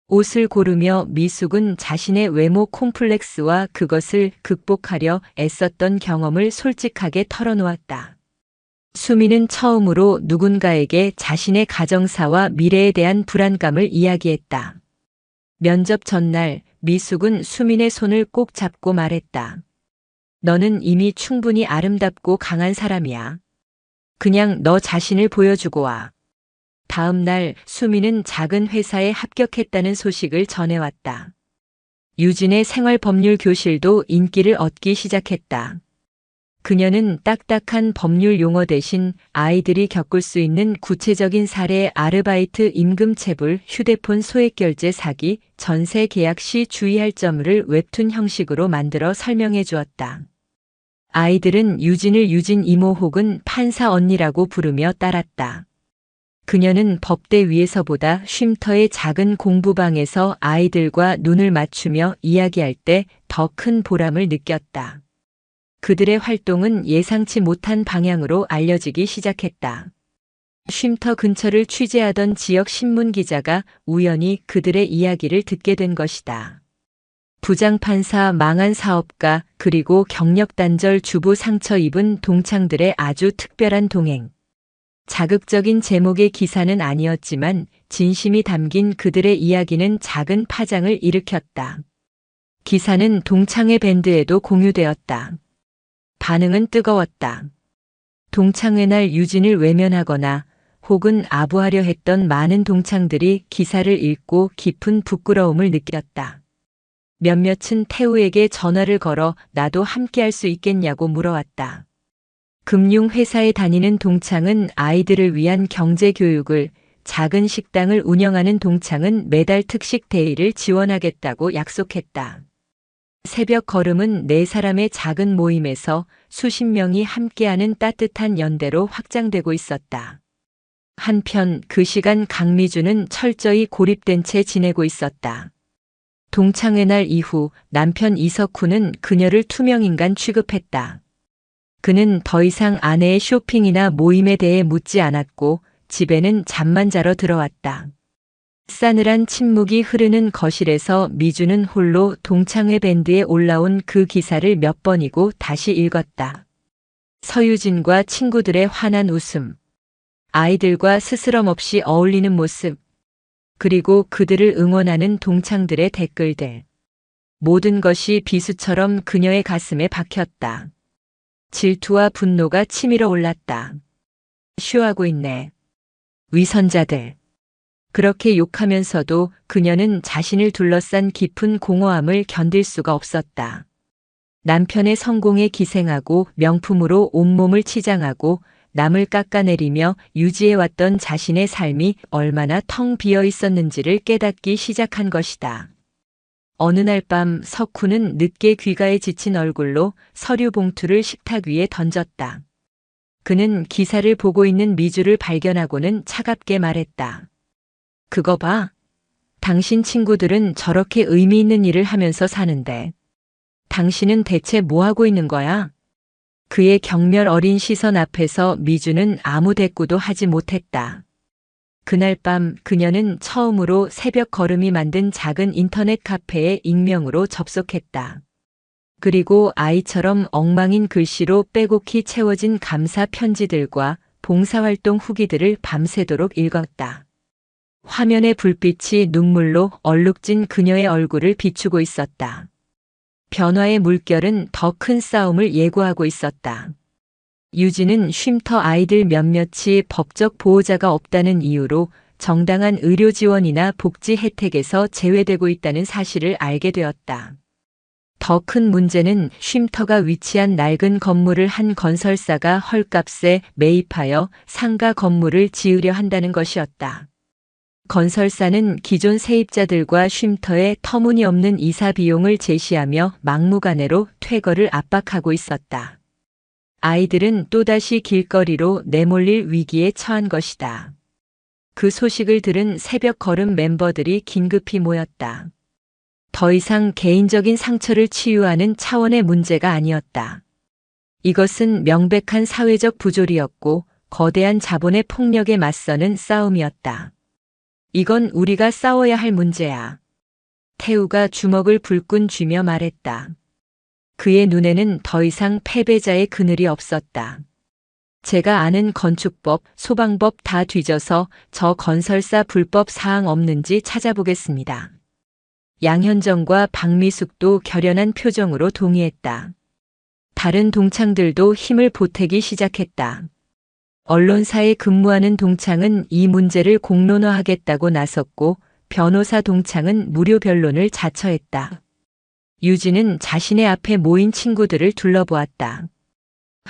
Speaker 1: 옷을 고르며 미숙은 자신의 외모 콤플렉스와 그것을 극복하려 애썼던 경험을 솔직하게 털어놓았다. 수민은 처음으로 누군가에게 자신의 가정사와 미래에 대한 불안감을 이야기했다. 면접 전날 미숙은 수민의 손을 꼭 잡고 말했다. 너는 이미 충분히 아름답고 강한 사람이야. 그냥 너 자신을 보여주고 와. 다음 날 수민은 작은 회사에 합격했다는 소식을 전해왔다. 유진의 생활법률 교실도 인기를 얻기 시작했다. 그녀는 딱딱한 법률 용어 대신 아이들이 겪을 수 있는 구체적인 사례, 아르바이트 임금체불, 휴대폰 소액결제 사기, 전세 계약 시 주의할 점을 웹툰 형식으로 만들어 설명해 주었다. 아이들은 유진을 유진 이모 혹은 판사 언니라고 부르며 따랐다. 그녀는 법대 위에서보다 쉼터의 작은 공부방에서 아이들과 눈을 맞추며 이야기할 때 더 큰 보람을 느꼈다. 그들의 활동은 예상치 못한 방향으로 알려지기 시작했다. 쉼터 근처를 취재하던 지역 신문 기자가 우연히 그들의 이야기를 듣게 된 것이다. 부장판사, 망한 사업가, 그리고 경력 단절 주부 상처 입은 동창들의 아주 특별한 동행. 자극적인 제목의 기사는 아니었지만 진심이 담긴 그들의 이야기는 작은 파장을 일으켰다. 기사는 동창회 밴드에도 공유되었다. 반응은 뜨거웠다. 동창회 날 유진을 외면하거나 혹은 아부하려 했던 많은 동창들이 기사를 읽고 깊은 부끄러움을 느꼈다. 몇몇은 태우에게 전화를 걸어 나도 함께할 수 있겠냐고 물어왔다. 금융회사에 다니는 동창은 아이들을 위한 경제교육을, 작은 식당을 운영하는 동창은 매달 특식 데이를 지원하겠다고 약속했다. 새벽 걸음은 네 사람의 작은 모임에서 수십 명이 함께하는 따뜻한 연대로 확장되고 있었다. 한편 그 시간 강미주는 철저히 고립된 채 지내고 있었다. 동창회 날 이후 남편 이석훈은 그녀를 투명인간 취급했다. 그는 더 이상 아내의 쇼핑이나 모임에 대해 묻지 않았고 집에는 잠만 자러 들어왔다. 싸늘한 침묵이 흐르는 거실에서 미주는 홀로 동창회 밴드에 올라온 그 기사를 몇 번이고 다시 읽었다. 서유진과 친구들의 환한 웃음, 아이들과 스스럼 없이 어울리는 모습, 그리고 그들을 응원하는 동창들의 댓글들. 모든 것이 비수처럼 그녀의 가슴에 박혔다. 질투와 분노가 치밀어 올랐다. 쉬하고 있네. 위선자들. 그렇게 욕하면서도 그녀는 자신을 둘러싼 깊은 공허함을 견딜 수가 없었다. 남편의 성공에 기생하고 명품으로 온몸을 치장하고 남을 깎아내리며 유지해왔던 자신의 삶이 얼마나 텅 비어 있었는지를 깨닫기 시작한 것이다. 어느 날 밤 석훈은 늦게 귀가에 지친 얼굴로 서류 봉투를 식탁 위에 던졌다. 그는 기사를 보고 있는 미주를 발견하고는 차갑게 말했다. 그거 봐. 당신 친구들은 저렇게 의미 있는 일을 하면서 사는데 당신은 대체 뭐 하고 있는 거야? 그의 경멸 어린 시선 앞에서 미주는 아무 대꾸도 하지 못했다. 그날 밤 그녀는 처음으로 새벽 걸음이 만든 작은 인터넷 카페에 익명으로 접속했다. 그리고 아이처럼 엉망인 글씨로 빼곡히 채워진 감사 편지들과 봉사활동 후기들을 밤새도록 읽었다. 화면의 불빛이 눈물로 얼룩진 그녀의 얼굴을 비추고 있었다. 변화의 물결은 더 큰 싸움을 예고하고 있었다. 유진은 쉼터 아이들 몇몇이 법적 보호자가 없다는 이유로 정당한 의료 지원이나 복지 혜택에서 제외되고 있다는 사실을 알게 되었다. 더 큰 문제는 쉼터가 위치한 낡은 건물을 한 건설사가 헐값에 매입하여 상가 건물을 지으려 한다는 것이었다. 건설사는 기존 세입자들과 쉼터에 터무니없는 이사 비용을 제시하며 막무가내로 퇴거를 압박하고 있었다. 아이들은 또다시 길거리로 내몰릴 위기에 처한 것이다. 그 소식을 들은 새벽 걸음 멤버들이 긴급히 모였다. 더 이상 개인적인 상처를 치유하는 차원의 문제가 아니었다. 이것은 명백한 사회적 부조리였고 거대한 자본의 폭력에 맞서는 싸움이었다. 이건 우리가 싸워야 할 문제야. 태우가 주먹을 불끈 쥐며 말했다. 그의 눈에는 더 이상 패배자의 그늘이 없었다. 제가 아는 건축법, 소방법 다 뒤져서 저 건설사 불법 사항 없는지 찾아보겠습니다. 양현정과 박미숙도 결연한 표정으로 동의했다. 다른 동창들도 힘을 보태기 시작했다. 언론사에 근무하는 동창은 이 문제를 공론화하겠다고 나섰고 변호사 동창은 무료 변론을 자처했다. 유진은 자신의 앞에 모인 친구들을 둘러보았다.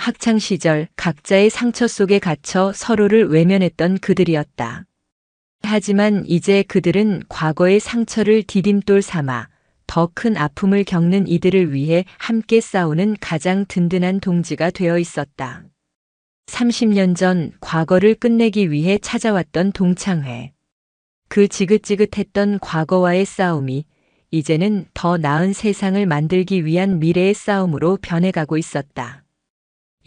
Speaker 1: 학창시절 각자의 상처 속에 갇혀 서로를 외면했던 그들이었다. 하지만 이제 그들은 과거의 상처를 디딤돌 삼아 더 큰 아픔을 겪는 이들을 위해 함께 싸우는 가장 든든한 동지가 되어 있었다. 30년 전 과거를 끝내기 위해 찾아왔던 동창회. 그 지긋지긋했던 과거와의 싸움이 이제는 더 나은 세상을 만들기 위한 미래의 싸움으로 변해가고 있었다.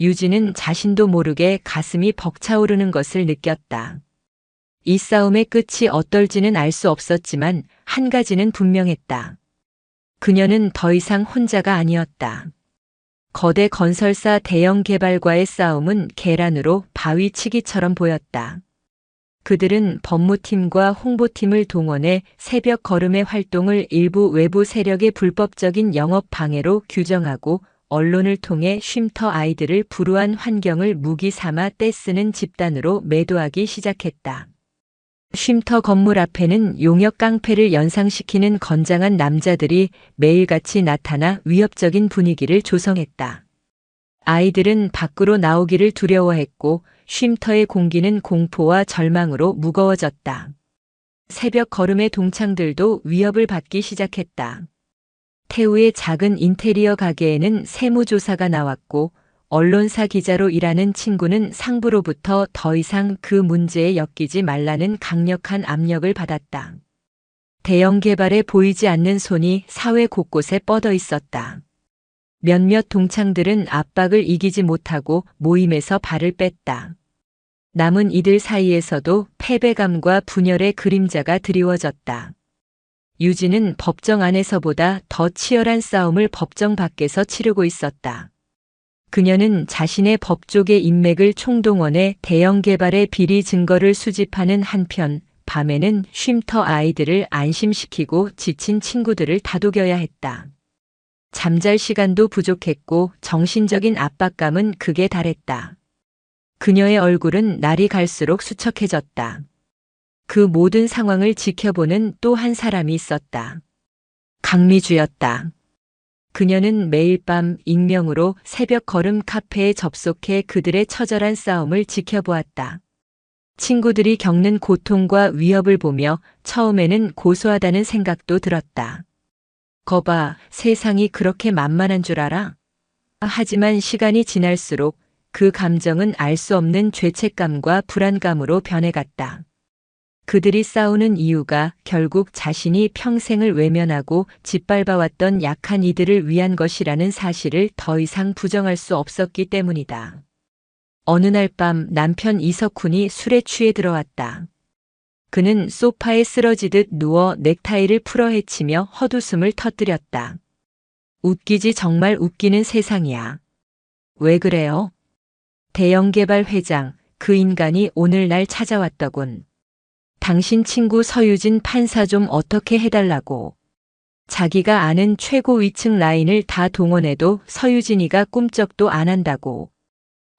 Speaker 1: 유진은 자신도 모르게 가슴이 벅차오르는 것을 느꼈다. 이 싸움의 끝이 어떨지는 알 수 없었지만 한 가지는 분명했다. 그녀는 더 이상 혼자가 아니었다. 거대 건설사 대형 개발과의 싸움은 계란으로 바위치기처럼 보였다. 그들은 법무팀과 홍보팀을 동원해 새벽 걸음의 활동을 일부 외부 세력의 불법적인 영업 방해로 규정하고 언론을 통해 쉼터 아이들을 불우한 환경을 무기 삼아 떼쓰는 집단으로 매도하기 시작했다. 쉼터 건물 앞에는 용역 깡패를 연상시키는 건장한 남자들이 매일같이 나타나 위협적인 분위기를 조성했다. 아이들은 밖으로 나오기를 두려워했고 쉼터의 공기는 공포와 절망으로 무거워졌다. 새벽 걸음의 동창들도 위협을 받기 시작했다. 태우의 작은 인테리어 가게에는 세무조사가 나왔고 언론사 기자로 일하는 친구는 상부로부터 더 이상 그 문제에 엮이지 말라는 강력한 압력을 받았다. 대형 개발에 보이지 않는 손이 사회 곳곳에 뻗어 있었다. 몇몇 동창들은 압박을 이기지 못하고 모임에서 발을 뺐다. 남은 이들 사이에서도 패배감과 분열의 그림자가 드리워졌다. 유진은 법정 안에서보다 더 치열한 싸움을 법정 밖에서 치르고 있었다. 그녀는 자신의 법조계 인맥을 총동원해 대형 개발의 비리 증거를 수집하는 한편 밤에는 쉼터 아이들을 안심시키고 지친 친구들을 다독여야 했다. 잠잘 시간도 부족했고 정신적인 압박감은 극에 달했다. 그녀의 얼굴은 날이 갈수록 수척해졌다. 그 모든 상황을 지켜보는 또 한 사람이 있었다. 강미주였다. 그녀는 매일 밤 익명으로 새벽 걸음 카페에 접속해 그들의 처절한 싸움을 지켜보았다. 친구들이 겪는 고통과 위협을 보며 처음에는 고소하다는 생각도 들었다. 거봐, 세상이 그렇게 만만한 줄 알아? 하지만 시간이 지날수록 그 감정은 알 수 없는 죄책감과 불안감으로 변해갔다. 그들이 싸우는 이유가 결국 자신이 평생을 외면하고 짓밟아왔던 약한 이들을 위한 것이라는 사실을 더 이상 부정할 수 없었기 때문이다. 어느 날 밤 남편 이석훈이 술에 취해 들어왔다. 그는 소파에 쓰러지듯 누워 넥타이를 풀어 헤치며 헛웃음을 터뜨렸다. 웃기지 정말 웃기는 세상이야. 왜 그래요? 대형 개발 회장, 그 인간이 오늘 날 찾아왔더군. 당신 친구 서유진 판사 좀 어떻게 해달라고. 자기가 아는 최고 위층 라인을 다 동원해도 서유진이가 꿈쩍도 안 한다고.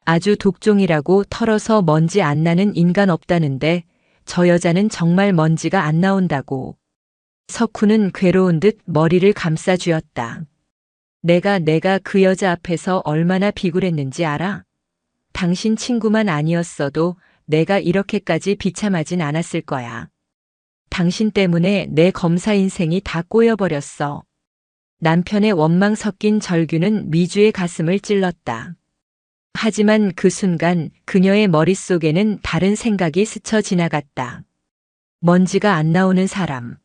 Speaker 1: 아주 독종이라고 털어서 먼지 안 나는 인간 없다는데 저 여자는 정말 먼지가 안 나온다고. 석훈은 괴로운 듯 머리를 감싸 쥐었다. 내가 그 여자 앞에서 얼마나 비굴했는지 알아? 당신 친구만 아니었어도 내가 이렇게까지 비참하진 않았을 거야. 당신 때문에 내 검사 인생이 다 꼬여버렸어. 남편의 원망 섞인 절규는 미주의 가슴을 찔렀다. 하지만 그 순간 그녀의 머릿속에는 다른 생각이 스쳐 지나갔다. 먼지가 안 나오는 사람.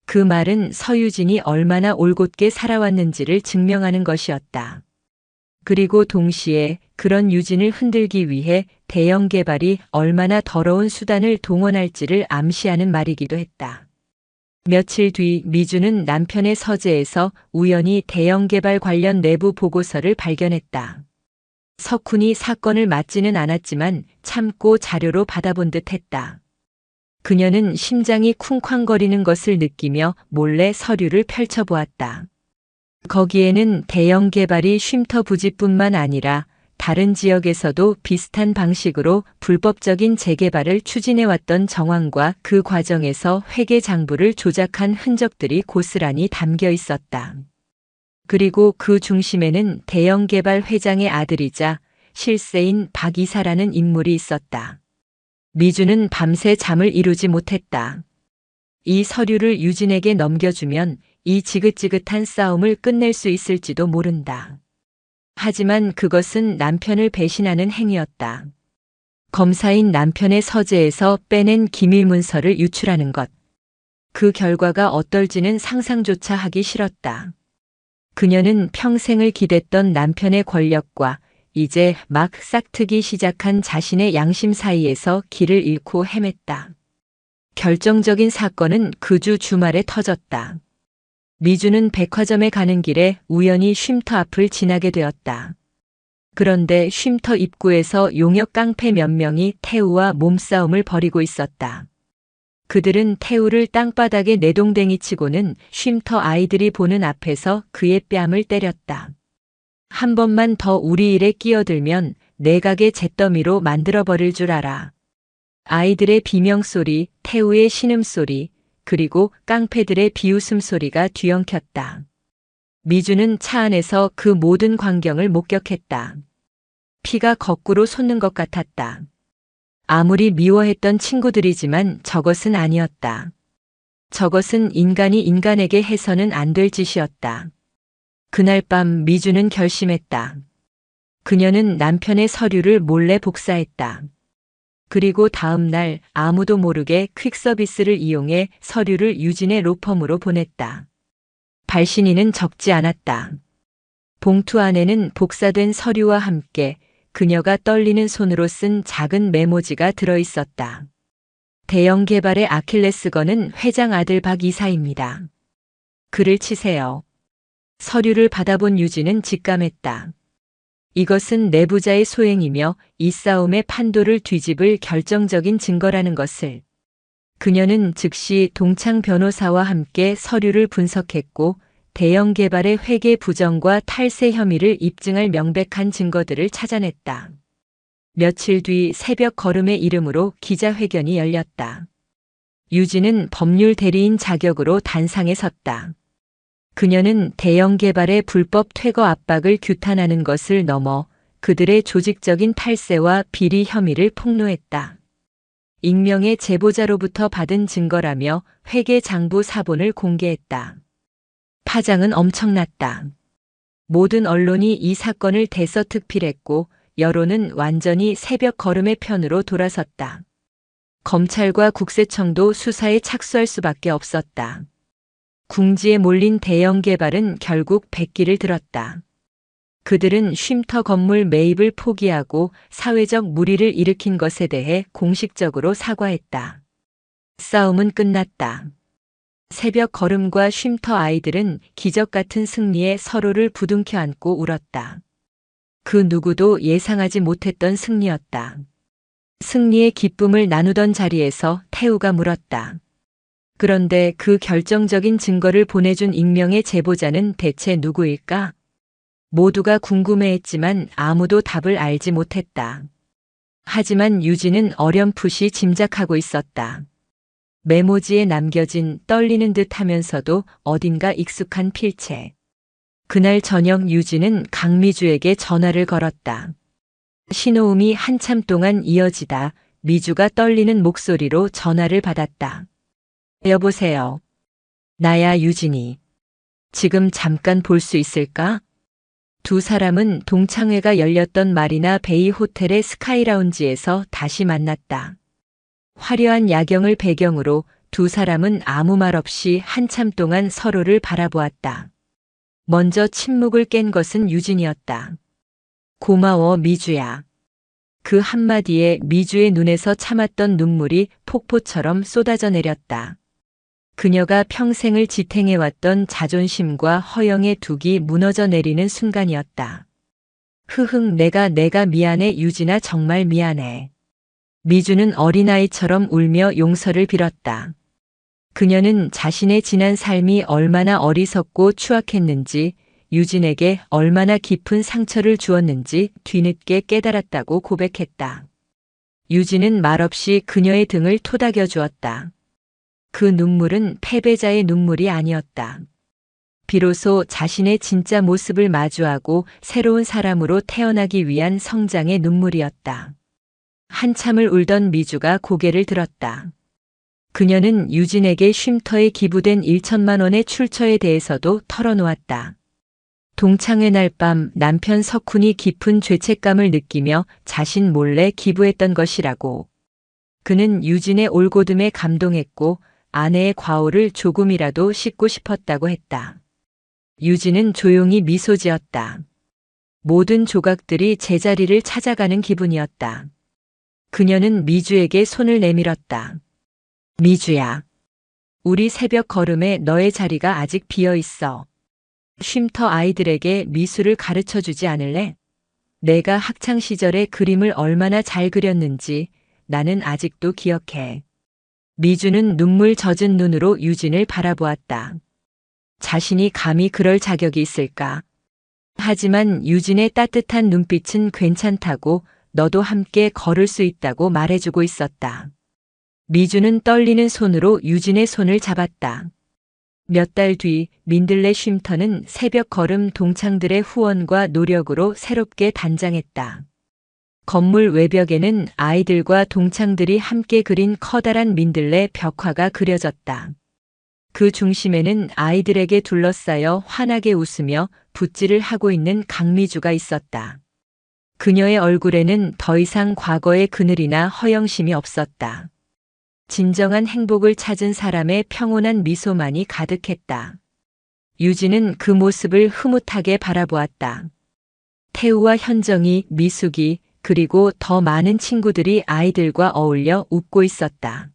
Speaker 1: 그 말은 서유진이 얼마나 올곧게 살아왔는지를 증명하는 것이었다. 그리고 동시에 그런 유진을 흔들기 위해 대형 개발이 얼마나 더러운 수단을 동원할지를 암시하는 말이기도 했다. 며칠 뒤 미주는 남편의 서재에서 우연히 대형 개발 관련 내부 보고서를 발견했다. 석훈이 사건을 맡지는 않았지만 참고 자료로 받아본 듯 했다. 그녀는 심장이 쿵쾅거리는 것을 느끼며 몰래 서류를 펼쳐보았다. 거기에는 대형 개발이 쉼터 부지뿐만 아니라 다른 지역에서도 비슷한 방식으로 불법적인 재개발을 추진해왔던 정황과 그 과정에서 회계 장부를 조작한 흔적들이 고스란히 담겨 있었다. 그리고 그 중심에는 대형 개발 회장의 아들이자 실세인 박 이사라는 인물이 있었다. 미주는 밤새 잠을 이루지 못했다. 이 서류를 유진에게 넘겨주면 이 지긋지긋한 싸움을 끝낼 수 있을지도 모른다. 하지만 그것은 남편을 배신하는 행위였다. 검사인 남편의 서재에서 빼낸 기밀 문서를 유출하는 것. 그 결과가 어떨지는 상상조차 하기 싫었다. 그녀는 평생을 기댔던 남편의 권력과 이제 막 싹트기 시작한 자신의 양심 사이에서 길을 잃고 헤맸다. 결정적인 사건은 그 주 주말에 터졌다. 미주는 백화점에 가는 길에 우연히 쉼터 앞을 지나게 되었다. 그런데 쉼터 입구에서 용역 깡패 몇 명이 태우와 몸싸움을 벌이고 있었다. 그들은 태우를 땅바닥에 내동댕이 치고는 쉼터 아이들이 보는 앞에서 그의 뺨을 때렸다. 한 번만 더 우리 일에 끼어들면 내각의 잿더미로 만들어버릴 줄 알아. 아이들의 비명소리, 태우의 신음소리, 그리고 깡패들의 비웃음소리가 뒤엉켰다. 미주는 차 안에서 그 모든 광경을 목격했다. 피가 거꾸로 솟는 것 같았다. 아무리 미워했던 친구들이지만 저것은 아니었다. 저것은 인간이 인간에게 해서는 안 될 짓이었다. 그날 밤 미주는 결심했다. 그녀는 남편의 서류를 몰래 복사했다. 그리고 다음 날 아무도 모르게 퀵서비스를 이용해 서류를 유진의 로펌으로 보냈다. 발신인은 적지 않았다. 봉투 안에는 복사된 서류와 함께 그녀가 떨리는 손으로 쓴 작은 메모지가 들어있었다. 대형 개발의 아킬레스건은 회장 아들 박 이사입니다. 글을 치세요. 서류를 받아본 유진은 직감했다. 이것은 내부자의 소행이며 이 싸움의 판도를 뒤집을 결정적인 증거라는 것을. 그녀는 즉시 동창 변호사와 함께 서류를 분석했고 대형 개발의 회계 부정과 탈세 혐의를 입증할 명백한 증거들을 찾아냈다. 며칠 뒤 새벽 걸음의 이름으로 기자회견이 열렸다. 유진은 법률 대리인 자격으로 단상에 섰다. 그녀는 대형 개발의 불법 퇴거 압박을 규탄하는 것을 넘어 그들의 조직적인 탈세와 비리 혐의를 폭로했다. 익명의 제보자로부터 받은 증거라며 회계 장부 사본을 공개했다. 파장은 엄청났다. 모든 언론이 이 사건을 대서특필했고 여론은 완전히 새벽 걸음의 편으로 돌아섰다. 검찰과 국세청도 수사에 착수할 수밖에 없었다. 궁지에 몰린 대형 개발은 결국 백기를 들었다. 그들은 쉼터 건물 매입을 포기하고 사회적 물의를 일으킨 것에 대해 공식적으로 사과했다. 싸움은 끝났다. 새벽 걸음과 쉼터 아이들은 기적 같은 승리에 서로를 부둥켜 안고 울었다. 그 누구도 예상하지 못했던 승리였다. 승리의 기쁨을 나누던 자리에서 태우가 물었다. 그런데 그 결정적인 증거를 보내준 익명의 제보자는 대체 누구일까? 모두가 궁금해했지만 아무도 답을 알지 못했다. 하지만 유진은 어렴풋이 짐작하고 있었다. 메모지에 남겨진 떨리는 듯 하면서도 어딘가 익숙한 필체. 그날 저녁 유진은 강미주에게 전화를 걸었다. 신호음이 한참 동안 이어지다 미주가 떨리는 목소리로 전화를 받았다. 여보세요. 나야 유진이. 지금 잠깐 볼 수 있을까? 두 사람은 동창회가 열렸던 마리나 베이 호텔의 스카이라운지에서 다시 만났다. 화려한 야경을 배경으로 두 사람은 아무 말 없이 한참 동안 서로를 바라보았다. 먼저 침묵을 깬 것은 유진이었다. 고마워 미주야. 그 한마디에 미주의 눈에서 참았던 눈물이 폭포처럼 쏟아져 내렸다. 그녀가 평생을 지탱해왔던 자존심과 허영의 둑이 무너져 내리는 순간이었다. 흐흥 내가 미안해 유진아 정말 미안해. 미주는 어린아이처럼 울며 용서를 빌었다. 그녀는 자신의 지난 삶이 얼마나 어리석고 추악했는지 유진에게 얼마나 깊은 상처를 주었는지 뒤늦게 깨달았다고 고백했다. 유진은 말없이 그녀의 등을 토닥여 주었다. 그 눈물은 패배자의 눈물이 아니었다. 비로소 자신의 진짜 모습을 마주하고 새로운 사람으로 태어나기 위한 성장의 눈물이었다. 한참을 울던 미주가 고개를 들었다. 그녀는 유진에게 쉼터에 기부된 1천만 원의 출처에 대해서도 털어놓았다. 동창회 날 밤 남편 석훈이 깊은 죄책감을 느끼며 자신 몰래 기부했던 것이라고. 그는 유진의 올곧음에 감동했고 아내의 과오를 조금이라도 씻고 싶었다고 했다. 유진은 조용히 미소 지었다. 모든 조각들이 제자리를 찾아가는 기분이었다. 그녀는 미주에게 손을 내밀었다. 미주야. 우리 새벽 걸음에 너의 자리가 아직 비어 있어. 쉼터 아이들에게 미술을 가르쳐 주지 않을래? 내가 학창 시절에 그림을 얼마나 잘 그렸는지 나는 아직도 기억해. 미주는 눈물 젖은 눈으로 유진을 바라보았다. 자신이 감히 그럴 자격이 있을까? 하지만 유진의 따뜻한 눈빛은 괜찮다고 너도 함께 걸을 수 있다고 말해주고 있었다. 미주는 떨리는 손으로 유진의 손을 잡았다. 몇 달 뒤 민들레 쉼터는 새벽 걸음 동창들의 후원과 노력으로 새롭게 단장했다. 건물 외벽에는 아이들과 동창들이 함께 그린 커다란 민들레 벽화가 그려졌다. 그 중심에는 아이들에게 둘러싸여 환하게 웃으며 붓질을 하고 있는 강미주가 있었다. 그녀의 얼굴에는 더 이상 과거의 그늘이나 허영심이 없었다. 진정한 행복을 찾은 사람의 평온한 미소만이 가득했다. 유진은 그 모습을 흐뭇하게 바라보았다. 태우와 현정이, 미숙이, 그리고 더 많은 친구들이 아이들과 어울려 웃고 있었다.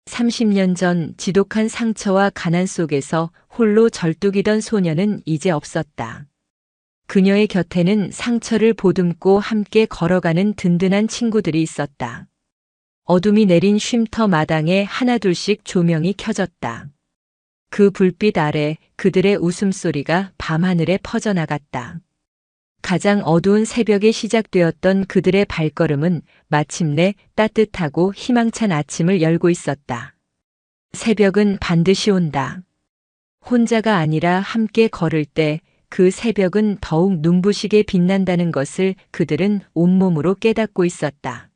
Speaker 1: 30년 전 지독한 상처와 가난 속에서 홀로 절뚝이던 소녀는 이제 없었다. 그녀의 곁에는 상처를 보듬고 함께 걸어가는 든든한 친구들이 있었다. 어둠이 내린 쉼터 마당에 하나둘씩 조명이 켜졌다. 그 불빛 아래 그들의 웃음소리가 밤하늘에 퍼져나갔다. 가장 어두운 새벽에 시작되었던 그들의 발걸음은 마침내 따뜻하고 희망찬 아침을 열고 있었다. 새벽은 반드시 온다. 혼자가 아니라 함께 걸을 때 그 새벽은 더욱 눈부시게 빛난다는 것을 그들은 온몸으로 깨닫고 있었다.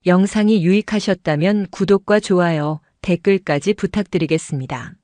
Speaker 1: 영상이 유익하셨다면 구독과 좋아요, 댓글까지 부탁드리겠습니다.